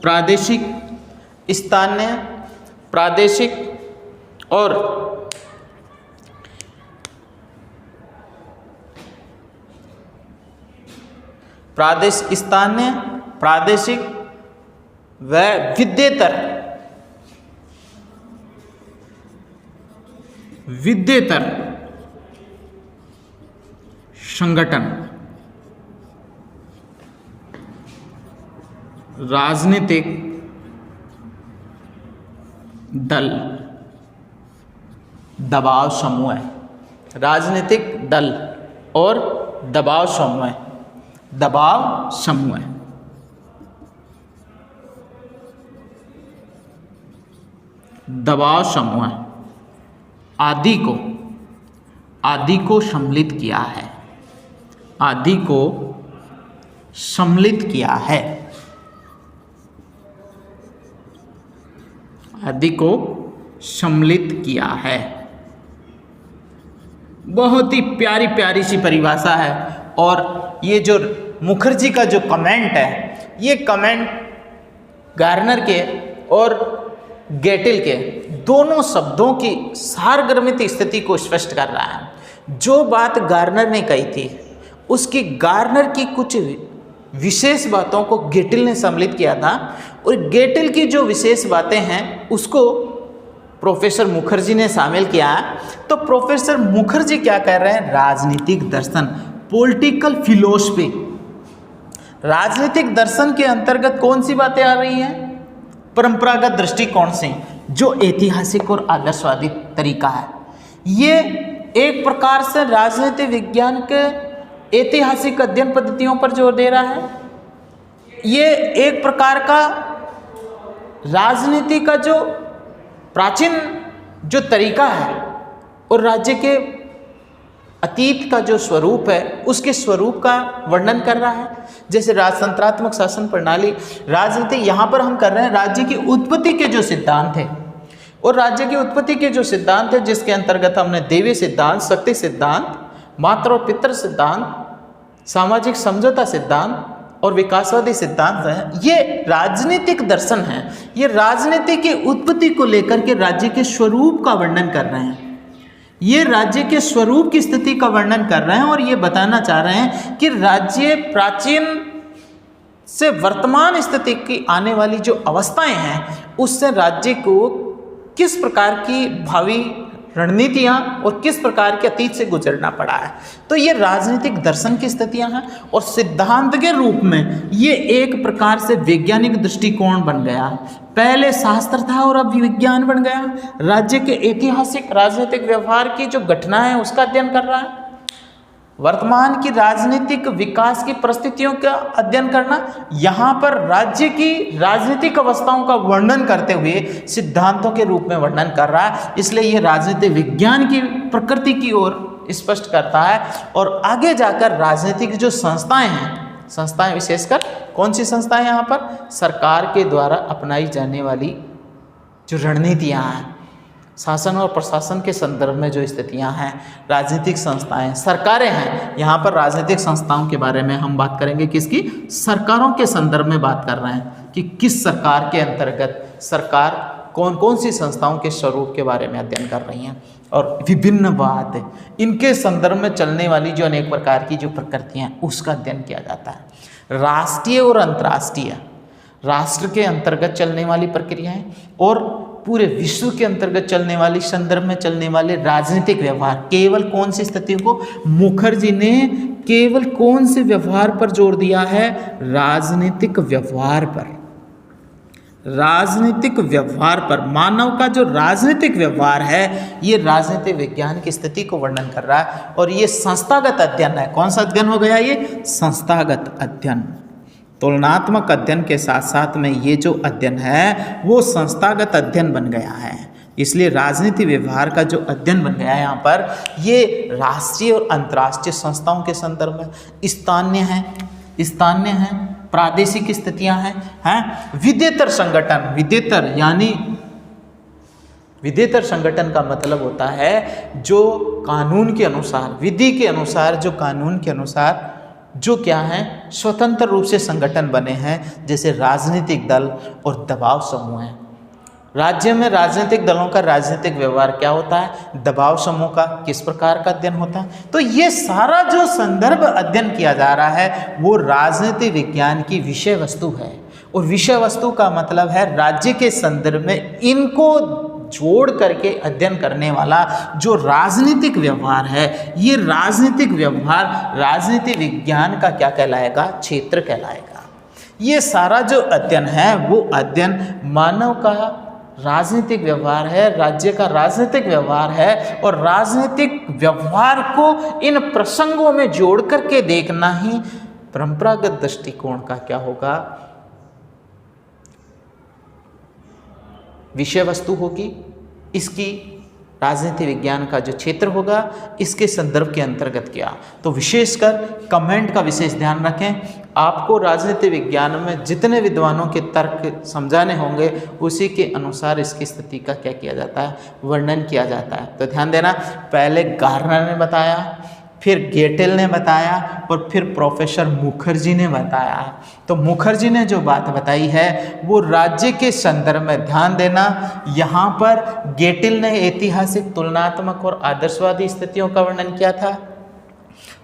प्रादेशिक, स्थानीय, प्रादेशिक और स्थानीय, प्रादेशिक व विद्येतर संगठन, राजनीतिक दल, दबाव समूह, राजनीतिक दल और दबाव समूह, आदि को सम्मिलित किया है, बहुत ही प्यारी प्यारी सी परिभाषा है। और ये जो मुखर्जी का जो कमेंट है, ये कमेंट गार्नर के और गेटिल के दोनों शब्दों की सारगर्भित स्थिति को स्पष्ट कर रहा है। जो बात गार्नर ने कही थी, उसकी गार्नर की कुछ विशेष बातों को गेटिल ने सम्मिलित किया था, और गेटिल की जो विशेष बातें हैं उसको प्रोफेसर मुखर्जी ने शामिल किया। तो प्रोफेसर मुखर्जी क्या कह रहे हैं, राजनीतिक दर्शन, पॉलिटिकल फिलोसफी, राजनीतिक दर्शन के अंतर्गत कौन सी बातें आ रही हैं, परंपरागत दृष्टिकोण से, जो ऐतिहासिक और आदर्शवादी तरीका है। ये एक प्रकार से राजनीति विज्ञान के ऐतिहासिक अध्ययन पद्धतियों पर जोर दे रहा है। ये एक प्रकार का राजनीति का जो प्राचीन जो तरीका है और राज्य के अतीत का जो स्वरूप है, उसके स्वरूप का वर्णन कर रहा है। जैसे राजतंत्रात्मक शासन प्रणाली, राजनीति, यहाँ पर हम कर रहे हैं राज्य की उत्पत्ति के जो सिद्धांत है, और राज्य की उत्पत्ति के जो सिद्धांत है, जिसके अंतर्गत हमने देवी सिद्धांत, शक्ति सिद्धांत, मातृ और पितृ सिद्धांत, सामाजिक समझौता सिद्धांत और विकासवादी सिद्धांत है। ये राजनीतिक दर्शन है। ये राजनीति की उत्पत्ति को लेकर के राज्य के स्वरूप का वर्णन कर रहे हैं। ये राज्य के स्वरूप की स्थिति का वर्णन कर रहे हैं, और ये बताना चाह रहे हैं कि राज्य प्राचीन से वर्तमान स्थिति की आने वाली जो अवस्थाएं हैं, उससे राज्य को किस प्रकार की भावी रणनीतियां और किस प्रकार के अतीत से गुजरना पड़ा है। तो ये राजनीतिक दर्शन की स्थितियां हैं, और सिद्धांत के रूप में ये एक प्रकार से वैज्ञानिक दृष्टिकोण बन गया। पहले शास्त्र था और अब विज्ञान बन गया। राज्य के ऐतिहासिक राजनीतिक व्यवहार की जो घटना है उसका अध्ययन कर रहा है। वर्तमान की राजनीतिक विकास की परिस्थितियों का अध्ययन करना, यहाँ पर राज्य की राजनीतिक अवस्थाओं का वर्णन करते हुए सिद्धांतों के रूप में वर्णन कर रहा है। इसलिए ये राजनीति विज्ञान की प्रकृति की ओर स्पष्ट करता है। और आगे जाकर राजनीतिक जो संस्थाएं हैं, संस्थाएं विशेषकर कौन सी संस्थाएं, यहाँ पर सरकार के द्वारा अपनाई जाने वाली जो रणनीतियाँ हैं, शासन और प्रशासन के संदर्भ में जो स्थितियां हैं, राजनीतिक संस्थाएं, सरकारें हैं। यहाँ पर राजनीतिक संस्थाओं के बारे में हम बात करेंगे, किसकी, सरकारों के संदर्भ में बात कर रहे हैं कि किस सरकार के अंतर्गत सरकार कौन कौन सी संस्थाओं के स्वरूप के बारे में अध्ययन कर रही हैं, और विभिन्न बात इनके संदर्भ में चलने वाली जो अनेक प्रकार की जो प्रकृतियाँ हैं उसका अध्ययन किया जाता है। राष्ट्रीय और अंतर्राष्ट्रीय, राष्ट्र के अंतर्गत चलने वाली प्रक्रियाएं और पूरे विश्व के अंतर्गत चलने वाली, संदर्भ में चलने वाले राजनीतिक व्यवहार, केवल कौन सी स्थितियों को, मुखर्जी ने केवल कौन से व्यवहार पर जोर दिया है, राजनीतिक व्यवहार पर। राजनीतिक व्यवहार पर, मानव का जो राजनीतिक व्यवहार है ये राजनीतिक विज्ञान की स्थिति को वर्णन कर रहा है। और ये संस्थागत अध्ययन है। कौन सा अध्ययन हो गया ये? संस्थागत अध्ययन। तुलनात्मक अध्ययन के साथ साथ में ये जो अध्ययन है वो संस्थागत अध्ययन बन गया है। इसलिए राजनीति व्यवहार का जो अध्ययन बन गया है यहाँ पर, ये राष्ट्रीय और अंतर्राष्ट्रीय संस्थाओं के संदर्भ में स्थानीय है, प्रादेशिक स्थितियां हैं, विधेयतर संगठन, विधेयतर यानी विधेयतर संगठन का मतलब होता है जो कानून के अनुसार, विधि के अनुसार, जो कानून के अनुसार जो क्या है स्वतंत्र रूप से संगठन बने हैं, जैसे राजनीतिक दल और दबाव समूह हैं। राज्य में राजनीतिक दलों का राजनीतिक व्यवहार क्या होता है, दबाव समूह का किस प्रकार का अध्ययन होता है। तो ये सारा जो संदर्भ अध्ययन किया जा रहा है वो राजनीतिक विज्ञान की विषय वस्तु है। और विषय वस्तु का मतलब है राज्य के संदर्भ में इनको जोड़ करके अध्ययन करने वाला जो राजनीतिक व्यवहार है, ये राजनीतिक व्यवहार राजनीति विज्ञान का क्या कहलाएगा? क्षेत्र कहलाएगा। ये सारा जो अध्ययन है वो अध्ययन मानव का राजनीतिक व्यवहार है, राज्य का राजनीतिक व्यवहार है। और राजनीतिक व्यवहार को इन प्रसंगों में जोड़ करके देखना ही परंपरागत दृष्टिकोण का क्या होगा? विषय वस्तु होगी। इसकी राजनीति विज्ञान का जो क्षेत्र होगा इसके संदर्भ के अंतर्गत क्या। तो विशेषकर कमेंट का विशेष ध्यान रखें। आपको राजनीति विज्ञान में जितने विद्वानों के तर्क समझाने होंगे उसी के अनुसार इसकी स्थिति का क्या किया जाता है? वर्णन किया जाता है। तो ध्यान देना, पहले गार्नर ने बताया, फिर गेटेल ने बताया और फिर प्रोफेसर मुखर्जी ने बताया। तो मुखर्जी ने जो बात बताई है वो राज्य के संदर्भ में, ध्यान देना यहाँ पर गेटेल ने ऐतिहासिक, तुलनात्मक और आदर्शवादी स्थितियों का वर्णन किया था।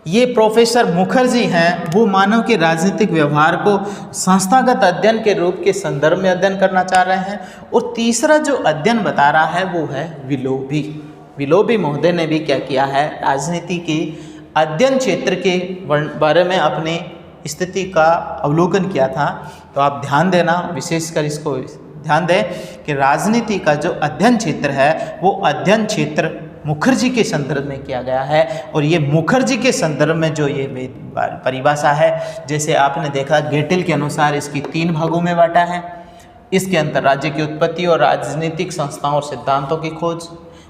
ये प्रोफेसर मुखर्जी हैं, वो मानव के राजनीतिक व्यवहार को संस्थागत अध्ययन के रूप के संदर्भ में अध्ययन करना चाह रहे हैं। और तीसरा जो अध्ययन बता रहा है वो है विलोबी। विलोबी महोदय ने भी क्या किया है? राजनीति के अध्ययन क्षेत्र के बारे में अपनी स्थिति का अवलोकन किया था। तो आप ध्यान देना, विशेषकर इसको ध्यान दें कि राजनीति का जो अध्ययन क्षेत्र है वो अध्ययन क्षेत्र मुखर्जी के संदर्भ में किया गया है। और ये मुखर्जी के संदर्भ में जो ये परिभाषा है, जैसे आपने देखा गेटेल के अनुसार इसकी 3 भागों में बांटा है। इसके अंतर राज्य की उत्पत्ति और राजनीतिक संस्थाओं और सिद्धांतों की खोज,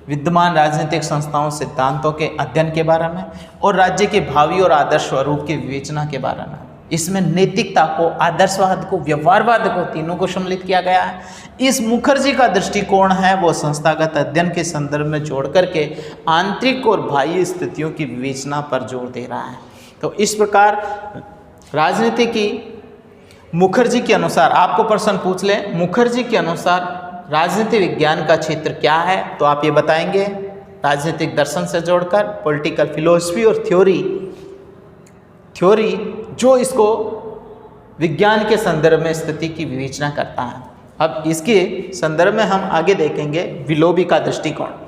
विद्यमान राजनीतिक संस्थाओं सिद्धांतों के अध्ययन के बारे में, और राज्य के भावी और आदर्श स्वरूप की विवेचना के बारे में। इसमें नैतिकता को, आदर्शवाद को, व्यवहारवाद को, तीनों को सम्मिलित किया गया है। इस मुखर्जी का दृष्टिकोण है वो संस्थागत अध्ययन के संदर्भ में जोड़ करके आंतरिक और बाह्य स्थितियों की विवेचना पर जोर दे रहा है। तो इस प्रकार राजनीति की मुखर्जी के अनुसार, आपको प्रश्न पूछ ले, मुखर्जी के अनुसार राजनीति विज्ञान का क्षेत्र क्या है, तो आप ये बताएंगे राजनीतिक दर्शन से जोड़कर, पॉलिटिकल फिलोसफी और थ्योरी जो इसको विज्ञान के संदर्भ में स्थिति की विवेचना करता है। अब इसके संदर्भ में हम आगे देखेंगे विलोबी का दृष्टिकोण।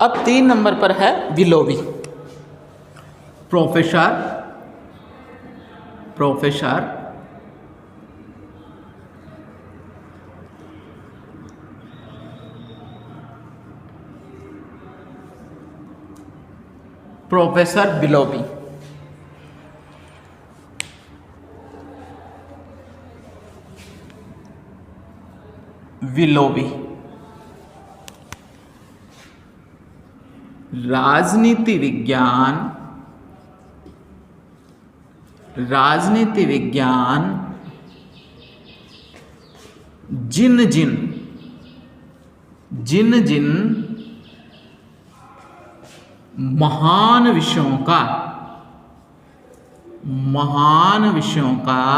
अब 3 नंबर पर है विलोबी। Professor Willoughby. राजनीति विज्ञान जिन जिन महान विषयों का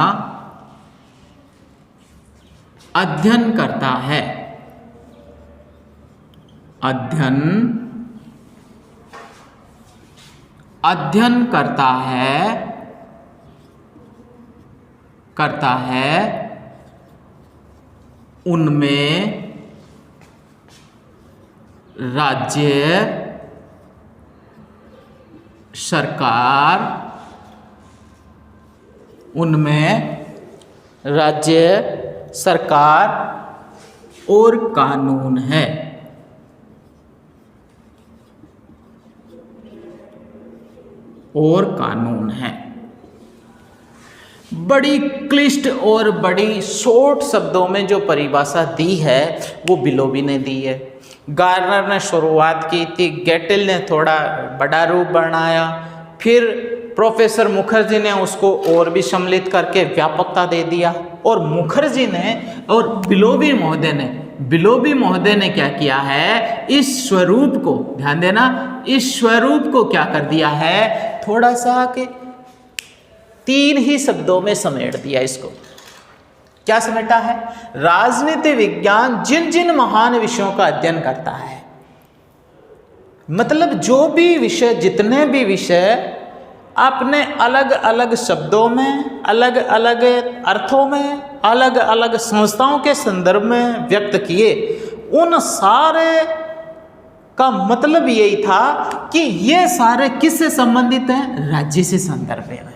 अध्ययन करता है, अध्ययन करता है उनमें राज्य सरकार और कानून है। बड़ी क्लिष्ट और बड़ी शॉर्ट शब्दों में जो परिभाषा दी है वो बिलोबी ने दी है। गार्नर ने शुरुआत की थी, गेटिल ने थोड़ा बड़ा रूप बनाया, फिर प्रोफेसर मुखर्जी ने उसको और भी सम्मिलित करके व्यापकता दे दिया, और मुखर्जी ने और बिलोबी महोदय ने क्या किया है, इस स्वरूप को, ध्यान देना, इस स्वरूप को क्या कर दिया है, थोड़ा सा के 3 ही शब्दों में समेट दिया। इसको क्या समेटा है? राजनीति विज्ञान जिन जिन महान विषयों का अध्ययन करता है, मतलब जो भी विषय, जितने भी विषय आपने अलग अलग शब्दों में, अलग अलग अर्थों में, अलग अलग संस्थाओं के संदर्भ में व्यक्त किए, उन सारे का मतलब यही था कि ये सारे किससे संबंधित हैं? राज्य से संदर्भ है।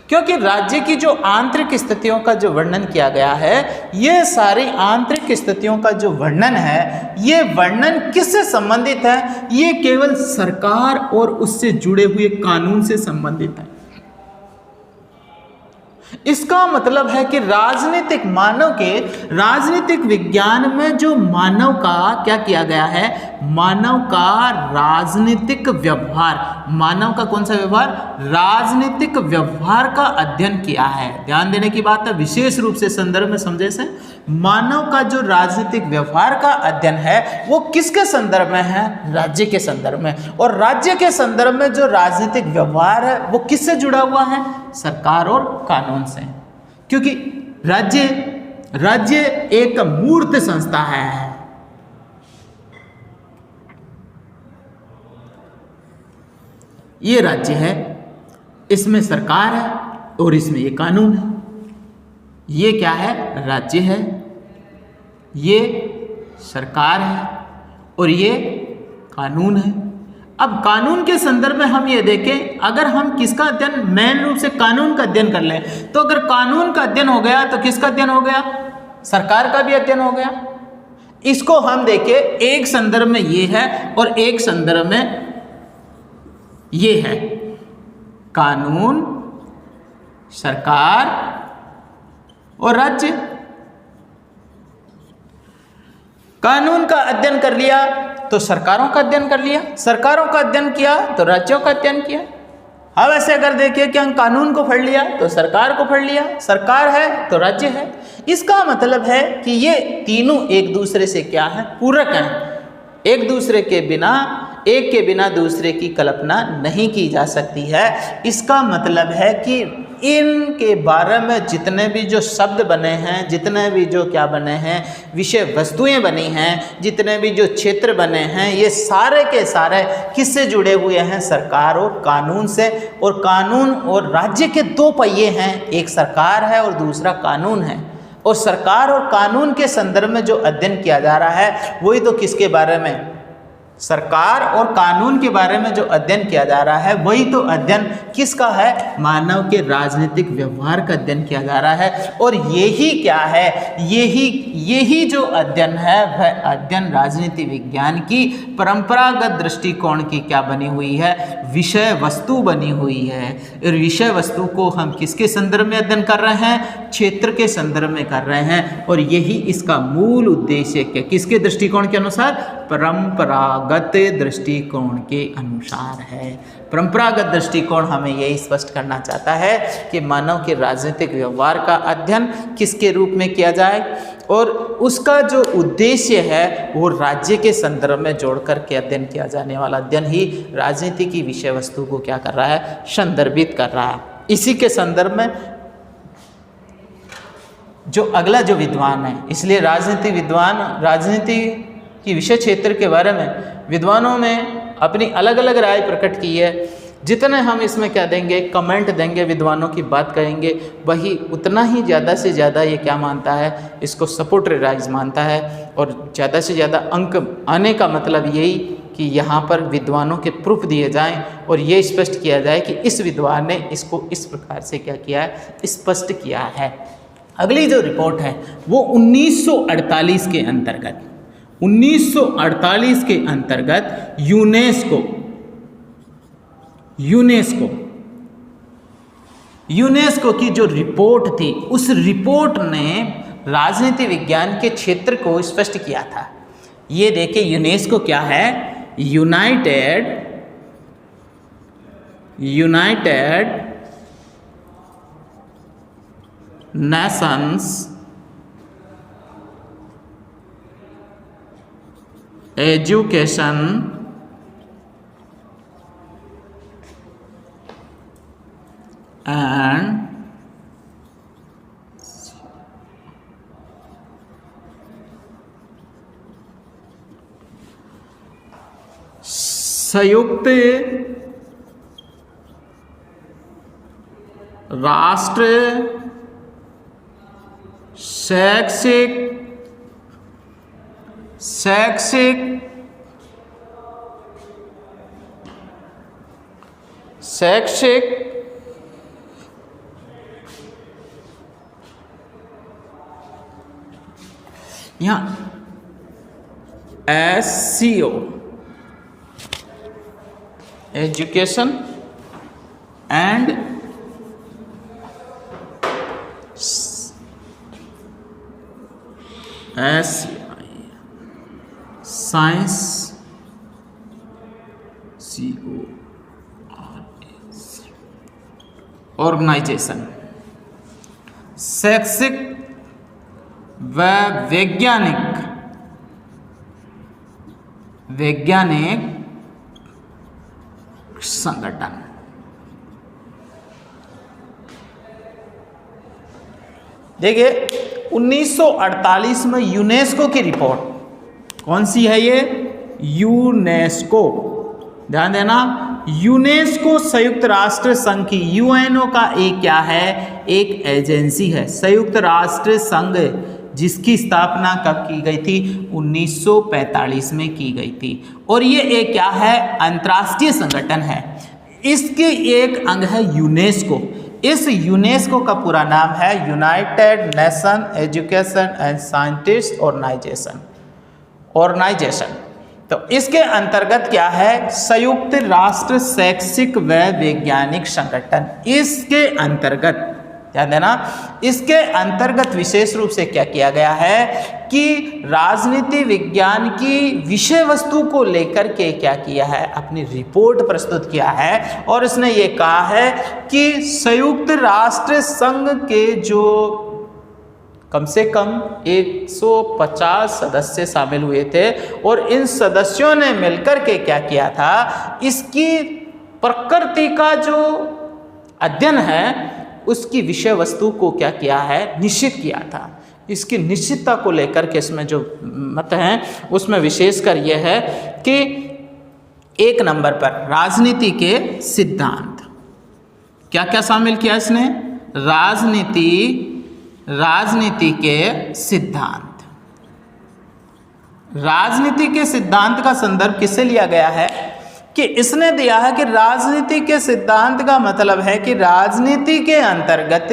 क्योंकि राज्य की जो आंतरिक स्थितियों का जो वर्णन किया गया है, ये सारी आंतरिक स्थितियों का जो वर्णन है, ये वर्णन किससे संबंधित है? ये केवल सरकार और उससे जुड़े हुए कानून से संबंधित है। इसका मतलब है कि राजनीतिक विज्ञान में जो मानव का क्या किया गया है, मानव का राजनीतिक व्यवहार, मानव का कौन सा व्यवहार? राजनीतिक व्यवहार का अध्ययन किया है। ध्यान देने की बात है, विशेष रूप से संदर्भ में समझे से, मानव का जो राजनीतिक व्यवहार का अध्ययन है वो किसके संदर्भ में है? राज्य के संदर्भ में। और राज्य के संदर्भ में जो राजनीतिक व्यवहार है वो किससे जुड़ा हुआ है? सरकार और कानून से। क्योंकि राज्य एक मूर्त संस्था है। ये राज्य है, इसमें सरकार है और इसमें ये कानून है। ये क्या है? राज्य है, ये सरकार है और ये कानून है। अब कानून के संदर्भ में हम ये देखें, अगर हम किसका अध्ययन, मेन रूप से कानून का अध्ययन कर लें, तो अगर कानून का अध्ययन हो गया तो किसका अध्ययन हो गया? सरकार का भी अध्ययन हो गया। इसको हम देखें, एक संदर्भ में ये है और एक संदर्भ में ये है। कानून, सरकार और राज्य। कानून का अध्ययन कर लिया तो सरकारों का अध्ययन कर लिया, सरकारों का अध्ययन किया तो राज्यों का अध्ययन किया। अब ऐसे अगर देखिए कि हम कानून को पढ़ लिया तो सरकार को पढ़ लिया, सरकार है तो राज्य है। इसका मतलब है कि ये तीनों एक दूसरे से क्या है? पूरक हैं। एक दूसरे के बिना, एक के बिना दूसरे की कल्पना नहीं की जा सकती है। इसका मतलब है कि इनके बारे में जितने भी जो शब्द बने हैं, जितने भी जो क्या बने हैं, विषय वस्तुएं बनी हैं, जितने भी जो क्षेत्र बने हैं, ये सारे के सारे किससे जुड़े हुए हैं? सरकार और कानून से। और कानून और राज्य के 2 पहिए हैं, एक सरकार है और दूसरा कानून है। और सरकार और कानून के संदर्भ में जो अध्ययन किया जा रहा है वही तो किसके बारे में? सरकार और कानून के बारे में जो अध्ययन किया जा रहा है वही तो अध्ययन किसका है? मानव के राजनीतिक व्यवहार का अध्ययन किया जा रहा है। और यही क्या है? यही जो अध्ययन है वह अध्ययन राजनीति विज्ञान की परंपरागत दृष्टिकोण की क्या बनी हुई है? विषय वस्तु बनी हुई है। और विषय वस्तु को हम किसके संदर्भ में अध्ययन कर रहे हैं? क्षेत्र के संदर्भ में कर रहे हैं। और यही इसका मूल उद्देश्य क्या? किसके दृष्टिकोण के अनुसार? परंपरागत दृष्टिकोण के अनुसार है। परंपरागत दृष्टिकोण हमें यही स्पष्ट करना चाहता है कि मानव के राजनीतिक व्यवहार का अध्ययन किसके रूप में किया जाए और उसका जो उद्देश्य है वो राज्य के संदर्भ में जोड़कर के अध्ययन किया जाने वाला अध्ययन ही राजनीति की विषय वस्तु को क्या कर रहा है? संदर्भित कर रहा है। इसी के संदर्भ में जो अगला जो विद्वान है, इसलिए राजनीति कि विषय क्षेत्र के बारे में विद्वानों में अपनी अलग अलग राय प्रकट की है। जितने हम इसमें क्या देंगे, कमेंट देंगे, विद्वानों की बात करेंगे, वही उतना ही ज़्यादा से ज़्यादा ये क्या मानता है, इसको सपोर्ट राइज मानता है। और ज़्यादा से ज़्यादा अंक आने का मतलब यही कि यहाँ पर विद्वानों के प्रूफ दिए जाएं और ये स्पष्ट किया जाए कि इस विद्वान ने इसको इस प्रकार से क्या किया है, स्पष्ट किया है। अगली जो रिपोर्ट है वो 1948 के अंतर्गत 1948 के अंतर्गत यूनेस्को की जो रिपोर्ट थी, उस रिपोर्ट ने राजनीति विज्ञान के क्षेत्र को स्पष्ट किया था। ये देखिए यूनेस्को क्या है, यूनाइटेड नेशंस एजुकेशन एंड संयुक्त राष्ट्र शैक्षिक यहाँ SCO education and science organisation, शैक्षिक व वैज्ञानिक संगठन। देखिए 1948 में यूनेस्को की रिपोर्ट, कौन सी है ये, यूनेस्को, ध्यान देना, यूनेस्को संयुक्त राष्ट्र संघ की, यूएनओ का एक क्या है, एक एजेंसी है, संयुक्त राष्ट्र संघ, जिसकी स्थापना कब की गई थी, 1945 में की गई थी। और ये एक क्या है, अंतर्राष्ट्रीय संगठन है। इसके एक अंग है यूनेस्को। इस यूनेस्को का पूरा नाम है United Nation education and scientist organisation. तो इसके अंतर्गत क्या है, संयुक्त राष्ट्र शैक्षिक व वैज्ञानिक संगठन। इसके अंतर्गत ध्यान देना, इसके अंतर्गत विशेष रूप से क्या किया गया है कि राजनीति विज्ञान की विषय वस्तु को लेकर के क्या किया है, अपनी रिपोर्ट प्रस्तुत किया है। और इसने ये कहा है कि संयुक्त राष्ट्र संघ के जो कम से कम 150 सदस्य शामिल हुए थे और इन सदस्यों ने मिलकर के क्या किया था, इसकी प्रकृति का जो अध्ययन है उसकी विषय वस्तु को क्या किया है, निश्चित किया था। इसकी निश्चितता को लेकर के इसमें जो मत हैं उसमें विशेषकर यह है कि एक नंबर पर राजनीति के सिद्धांत, क्या क्या शामिल किया इसने, राजनीति के सिद्धांत। राजनीति के सिद्धांत का संदर्भ किससे लिया गया है कि इसने दिया है कि राजनीति के सिद्धांत का मतलब है कि राजनीति के अंतर्गत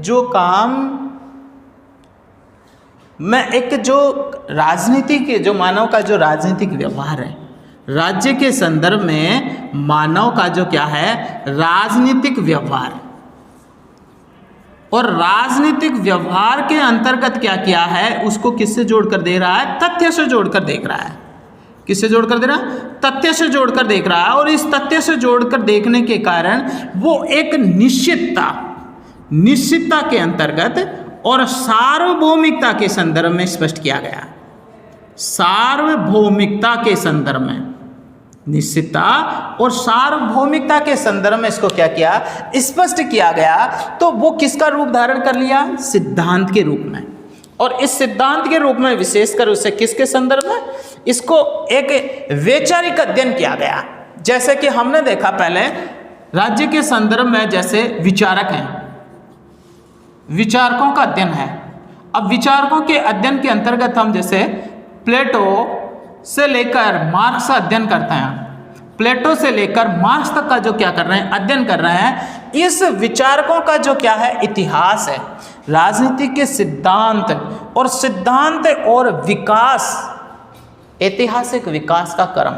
जो काम में एक जो राजनीति के जो मानव का जो राजनीतिक व्यवहार है, राज्य के संदर्भ में मानव का जो क्या है, राजनीतिक व्यवहार, और राजनीतिक व्यवहार के अंतर्गत क्या किया है, उसको किससे जोड़कर दे रहा है, तथ्य से जोड़कर देख रहा है। किससे जोड़कर दे रहा है, तथ्य से जोड़कर देख रहा है। और इस तथ्य से जोड़कर देखने के कारण वो एक निश्चितता के अंतर्गत और सार्वभौमिकता के संदर्भ में स्पष्ट किया गया। सार्वभौमिकता के संदर्भ में, निश्चितता और सार्वभौमिकता के संदर्भ में इसको क्या किया, स्पष्ट किया गया। तो वो किसका रूप धारण कर लिया, सिद्धांत के रूप में। और इस सिद्धांत के रूप में विशेषकर उसे किसके संदर्भ में, इसको एक वैचारिक अध्ययन किया गया। जैसे कि हमने देखा पहले राज्य के संदर्भ में जैसे विचारक हैं, विचारकों का अध्ययन है। अब विचारकों के अध्ययन के अंतर्गत हम जैसे प्लेटो से लेकर मार्क्स का अध्ययन करते हैं, प्लेटो से लेकर मार्क्स तक का जो क्या कर रहे हैं, अध्ययन कर रहे हैं। इस विचारकों का जो क्या है, इतिहास है, राजनीति के सिद्धांत और विकास, ऐतिहासिक विकास का क्रम,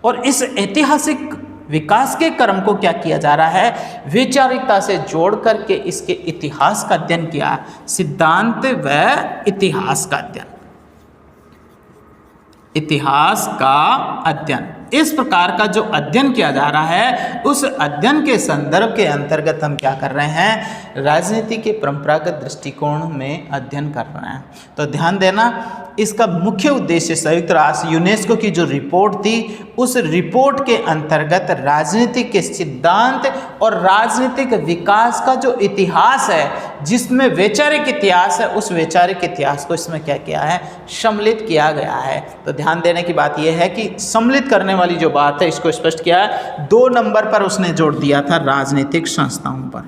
और इस ऐतिहासिक विकास के क्रम को क्या किया जा रहा है, वैचारिकता से जोड़ करके इसके इतिहास का अध्ययन किया। सिद्धांत व इतिहास का अध्ययन, इतिहास का अध्ययन, इस प्रकार का जो अध्ययन किया जा रहा है, उस अध्ययन के संदर्भ के अंतर्गत हम क्या कर रहे हैं, राजनीति के परंपरागत दृष्टिकोण में अध्ययन कर रहे हैं। तो ध्यान देना, इसका मुख्य उद्देश्य संयुक्त राष्ट्र यूनेस्को की जो रिपोर्ट थी, उस रिपोर्ट के अंतर्गत राजनीतिक के सिद्धांत और राजनीतिक विकास का जो इतिहास है, जिसमें वैचारिक इतिहास है, उस वैचारिक इतिहास को इसमें क्या किया है, सम्मिलित किया गया है। तो ध्यान देने की बात यह है कि सम्मिलित करने वाली जो बात है, इसको स्पष्ट किया है। 2 नंबर पर उसने जोड़ दिया था राजनीतिक संस्थाओं पर,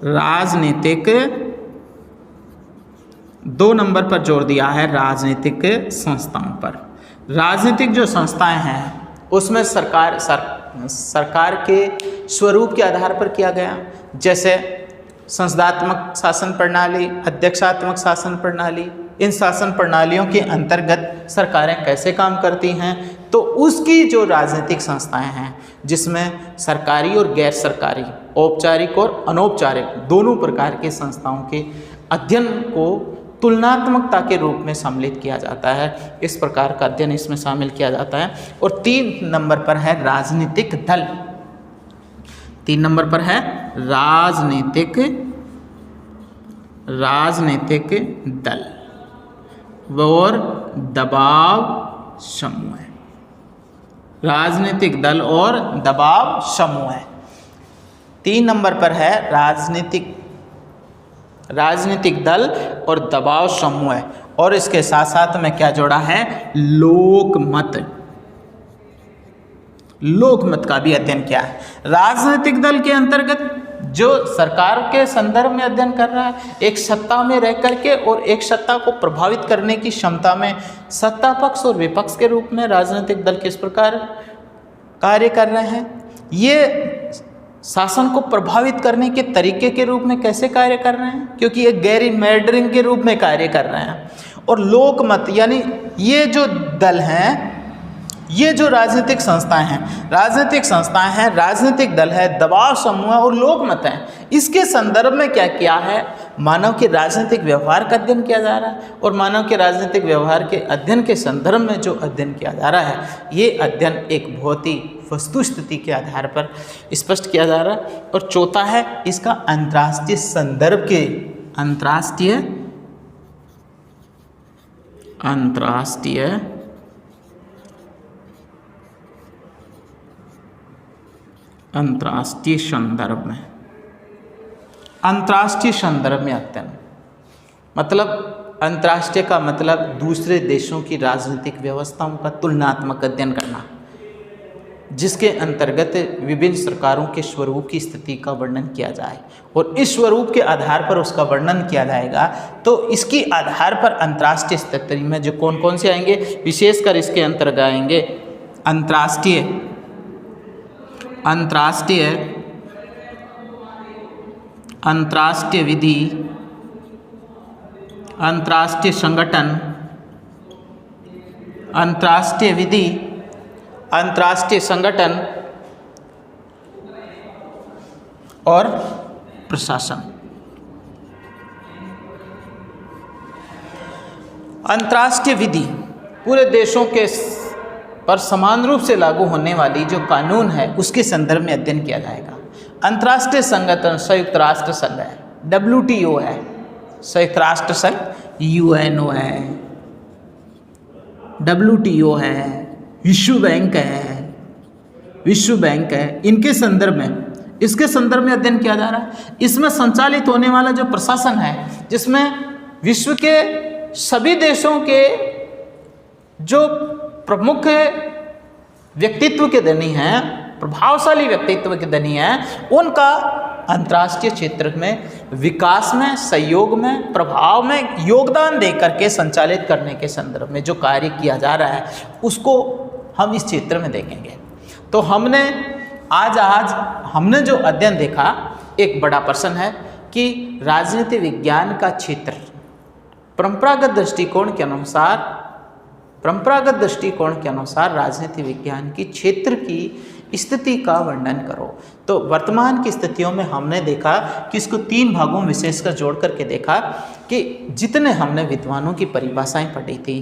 राजनीतिक 2 नंबर पर जोड़ दिया है राजनीतिक संस्थाओं पर। राजनीतिक जो संस्थाएं हैं उसमें सरकार के स्वरूप के आधार पर किया गया, जैसे संसदात्मक शासन प्रणाली, अध्यक्षात्मक शासन प्रणाली। इन शासन प्रणालियों के अंतर्गत सरकारें कैसे काम करती हैं, तो उसकी जो राजनीतिक संस्थाएं हैं, जिसमें सरकारी और गैर सरकारी, औपचारिक और अनौपचारिक दोनों प्रकार के संस्थाओं के अध्ययन को तुलनात्मकता के रूप में सम्मिलित किया जाता है। इस प्रकार का अध्ययन इसमें शामिल किया जाता है। और 3 नंबर पर है राजनीतिक दल। 3 नंबर पर है राजनीतिक दल और दबाव समूह। राजनीतिक दल और दबाव समूह 3 नंबर पर है राजनीतिक दल और दबाव समूह। और इसके साथ साथ में क्या जोड़ा है, लोकमत का भी अध्ययन किया है। राजनीतिक दल के अंतर्गत जो सरकार के संदर्भ में अध्ययन कर रहा है, एक सत्ता में रह करके और एक सत्ता को प्रभावित करने की क्षमता में सत्ता पक्ष और विपक्ष के रूप में राजनीतिक दल किस प्रकार कार्य कर रहे हैं, ये शासन को प्रभावित करने के तरीके के रूप में कैसे कार्य कर रहे हैं, क्योंकि ये गैरी मैडरिंग के रूप में कार्य कर रहे हैं। और लोकमत यानी ये जो दल हैं, ये जो राजनीतिक संस्थाएं हैं, राजनीतिक दल है, दबाव समूह और लोकमत है। इसके संदर्भ में क्या किया है, मानव के राजनीतिक व्यवहार का अध्ययन किया जा रहा है। और मानव के राजनीतिक व्यवहार के अध्ययन के संदर्भ में जो अध्ययन किया जा रहा है, ये अध्ययन एक बहुत ही वस्तु स्थिति के आधार पर स्पष्ट किया जा रहा है। और चौथा है इसका अंतर्राष्ट्रीय संदर्भ के अंतर्राष्ट्रीय संदर्भ में अध्ययन, मतलब अंतर्राष्ट्रीय का मतलब दूसरे देशों की राजनीतिक व्यवस्थाओं का तुलनात्मक अध्ययन करना, जिसके अंतर्गत विभिन्न सरकारों के स्वरूप की स्थिति का वर्णन किया जाए और इस स्वरूप के आधार पर उसका वर्णन किया जाएगा। तो इसके आधार पर अंतर्राष्ट्रीय स्थिति में जो कौन कौन से आएंगे, विशेषकर इसके अंतर्गत आएंगे अंतर्राष्ट्रीय विधि, अंतर्राष्ट्रीय संगठन, और प्रशासन। अंतर्राष्ट्रीय विधि पूरे देशों के पर समान रूप से लागू होने वाली जो कानून है, उसके संदर्भ में अध्ययन किया जाएगा। अंतर्राष्ट्रीय संगठन संयुक्त राष्ट्र संघ है, WTO है, संयुक्त राष्ट्र संघ, UNO है, WTO है, विश्व बैंक है, इनके संदर्भ में, इसके संदर्भ में अध्ययन किया जा रहा है। इसमें संचालित होने वाला जो प्रशासन है, जिसमें विश्व के सभी देशों के जो प्रमुख व्यक्तित्व के धनी हैं, प्रभावशाली व्यक्तित्व के धनी हैं, उनका अंतर्राष्ट्रीय क्षेत्र में विकास में, सहयोग में, प्रभाव में योगदान दे करके संचालित करने के संदर्भ में जो कार्य किया जा रहा है उसको हम इस क्षेत्र में देखेंगे। तो आज हमने जो अध्ययन देखा, एक बड़ा प्रश्न है कि राजनीति विज्ञान का क्षेत्र परंपरागत दृष्टिकोण के अनुसार राजनीति विज्ञान की क्षेत्र की स्थिति का वर्णन करो। तो वर्तमान की स्थितियों में हमने देखा कि इसको 3 भागों में विशेषकर जोड़ करके देखा कि जितने हमने विद्वानों की परिभाषाएं पढ़ी थी,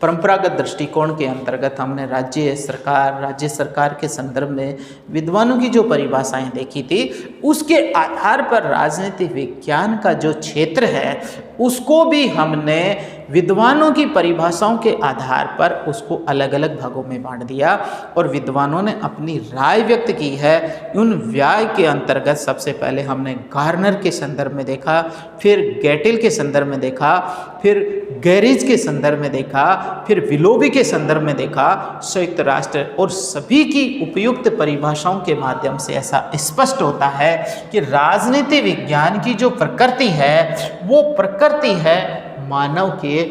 परंपरागत दृष्टिकोण के अंतर्गत हमने राज्य सरकार के संदर्भ में विद्वानों की जो परिभाषाएं देखी थी, उसके आधार पर राजनीति विज्ञान का जो क्षेत्र है उसको भी हमने विद्वानों की परिभाषाओं के आधार पर उसको अलग अलग भागों में बांट दिया और विद्वानों ने अपनी राय व्यक्त की है। उन राय के अंतर्गत सबसे पहले हमने गार्नर के संदर्भ में देखा, फिर गैटिल के संदर्भ में देखा, फिर गैरिज के संदर्भ में देखा, फिर विलोबी के संदर्भ में देखा, संयुक्त राष्ट्र, और सभी की उपयुक्त परिभाषाओं के माध्यम से ऐसा स्पष्ट होता है कि राजनीति विज्ञान की जो प्रकृति है वो प्रकृति है मानव के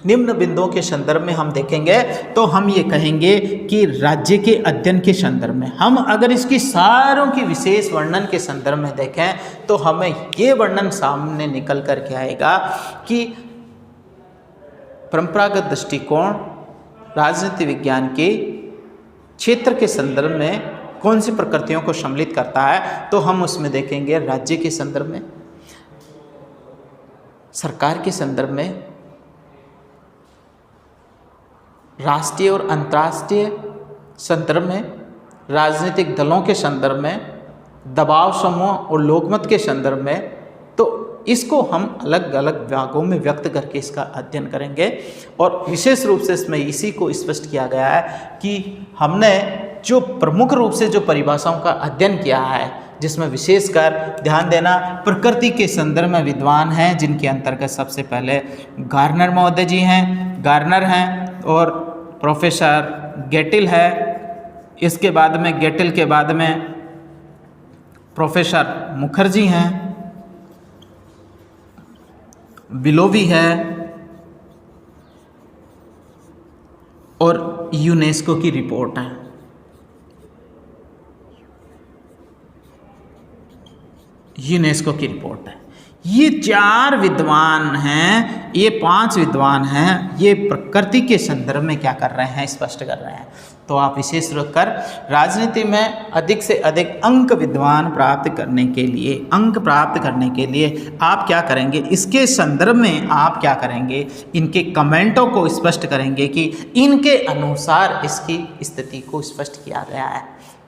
निम्न बिंदुओं के संदर्भ में हम देखेंगे तो हम ये कहेंगे कि राज्य के अध्ययन के संदर्भ में हम अगर इसकी सारों की विशेष वर्णन के संदर्भ में देखें तो हमें ये वर्णन सामने निकल कर के आएगा कि परंपरागत दृष्टिकोण राजनीति विज्ञान के क्षेत्र के संदर्भ में कौन सी प्रकृतियों को सम्मिलित करता है। तो हम उसमें देखेंगे राज्य के संदर्भ में, सरकार के संदर्भ में, राष्ट्रीय और अंतर्राष्ट्रीय संदर्भ में, राजनीतिक दलों के संदर्भ में, दबाव समूह और लोकमत के संदर्भ में। तो इसको हम अलग अलग भागों में व्यक्त करके इसका अध्ययन करेंगे और विशेष रूप से इसमें इसी को स्पष्ट किया गया है कि हमने जो प्रमुख रूप से जो परिभाषाओं का अध्ययन किया है, जिसमें विशेषकर ध्यान देना प्रकृति के संदर्भ में विद्वान हैं, जिनके अंतर्गत सबसे पहले गार्नर महोदय जी हैं, गार्नर हैं, और प्रोफेसर गैटिल है। इसके बाद में गैटिल के बाद में प्रोफेसर मुखर्जी हैं, विलोबी है और यूनेस्को की रिपोर्ट है। यूनेस्को की रिपोर्ट है। ये 4 विद्वान हैं, ये 5 विद्वान हैं, ये प्रकृति के संदर्भ में क्या कर रहे हैं, स्पष्ट कर रहे हैं। तो आप विशेष रूप कर राजनीति में अधिक से अधिक अंक विद्वान प्राप्त करने के लिए आप क्या करेंगे, इसके संदर्भ में आप क्या करेंगे, इनके कमेंटों को स्पष्ट करेंगे कि इनके अनुसार इसकी स्थिति को स्पष्ट किया गया है।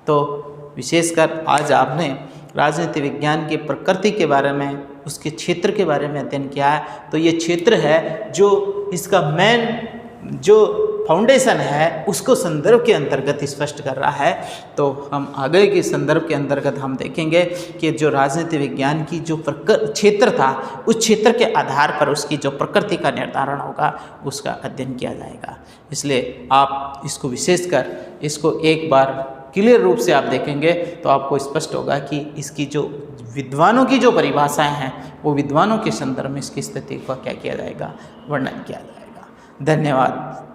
तो विशेषकर आज आपने राजनीति विज्ञान की प्रकृति के बारे में, उसके क्षेत्र के बारे में अध्ययन किया है। तो ये क्षेत्र है जो इसका मेन जो फाउंडेशन है उसको संदर्भ के अंतर्गत स्पष्ट कर रहा है। तो हम आगे के संदर्भ के अंतर्गत हम देखेंगे कि जो राजनीति विज्ञान की जो क्षेत्र था, उस क्षेत्र के आधार पर उसकी जो प्रकृति का निर्धारण होगा उसका अध्ययन किया जाएगा। इसलिए आप इसको विशेषकर इसको एक बार क्लियर रूप से आप देखेंगे तो आपको स्पष्ट होगा कि इसकी जो विद्वानों की जो परिभाषाएं हैं वो विद्वानों के संदर्भ में इसकी स्थिति को क्या किया जाएगा, वर्णन किया जाएगा। धन्यवाद।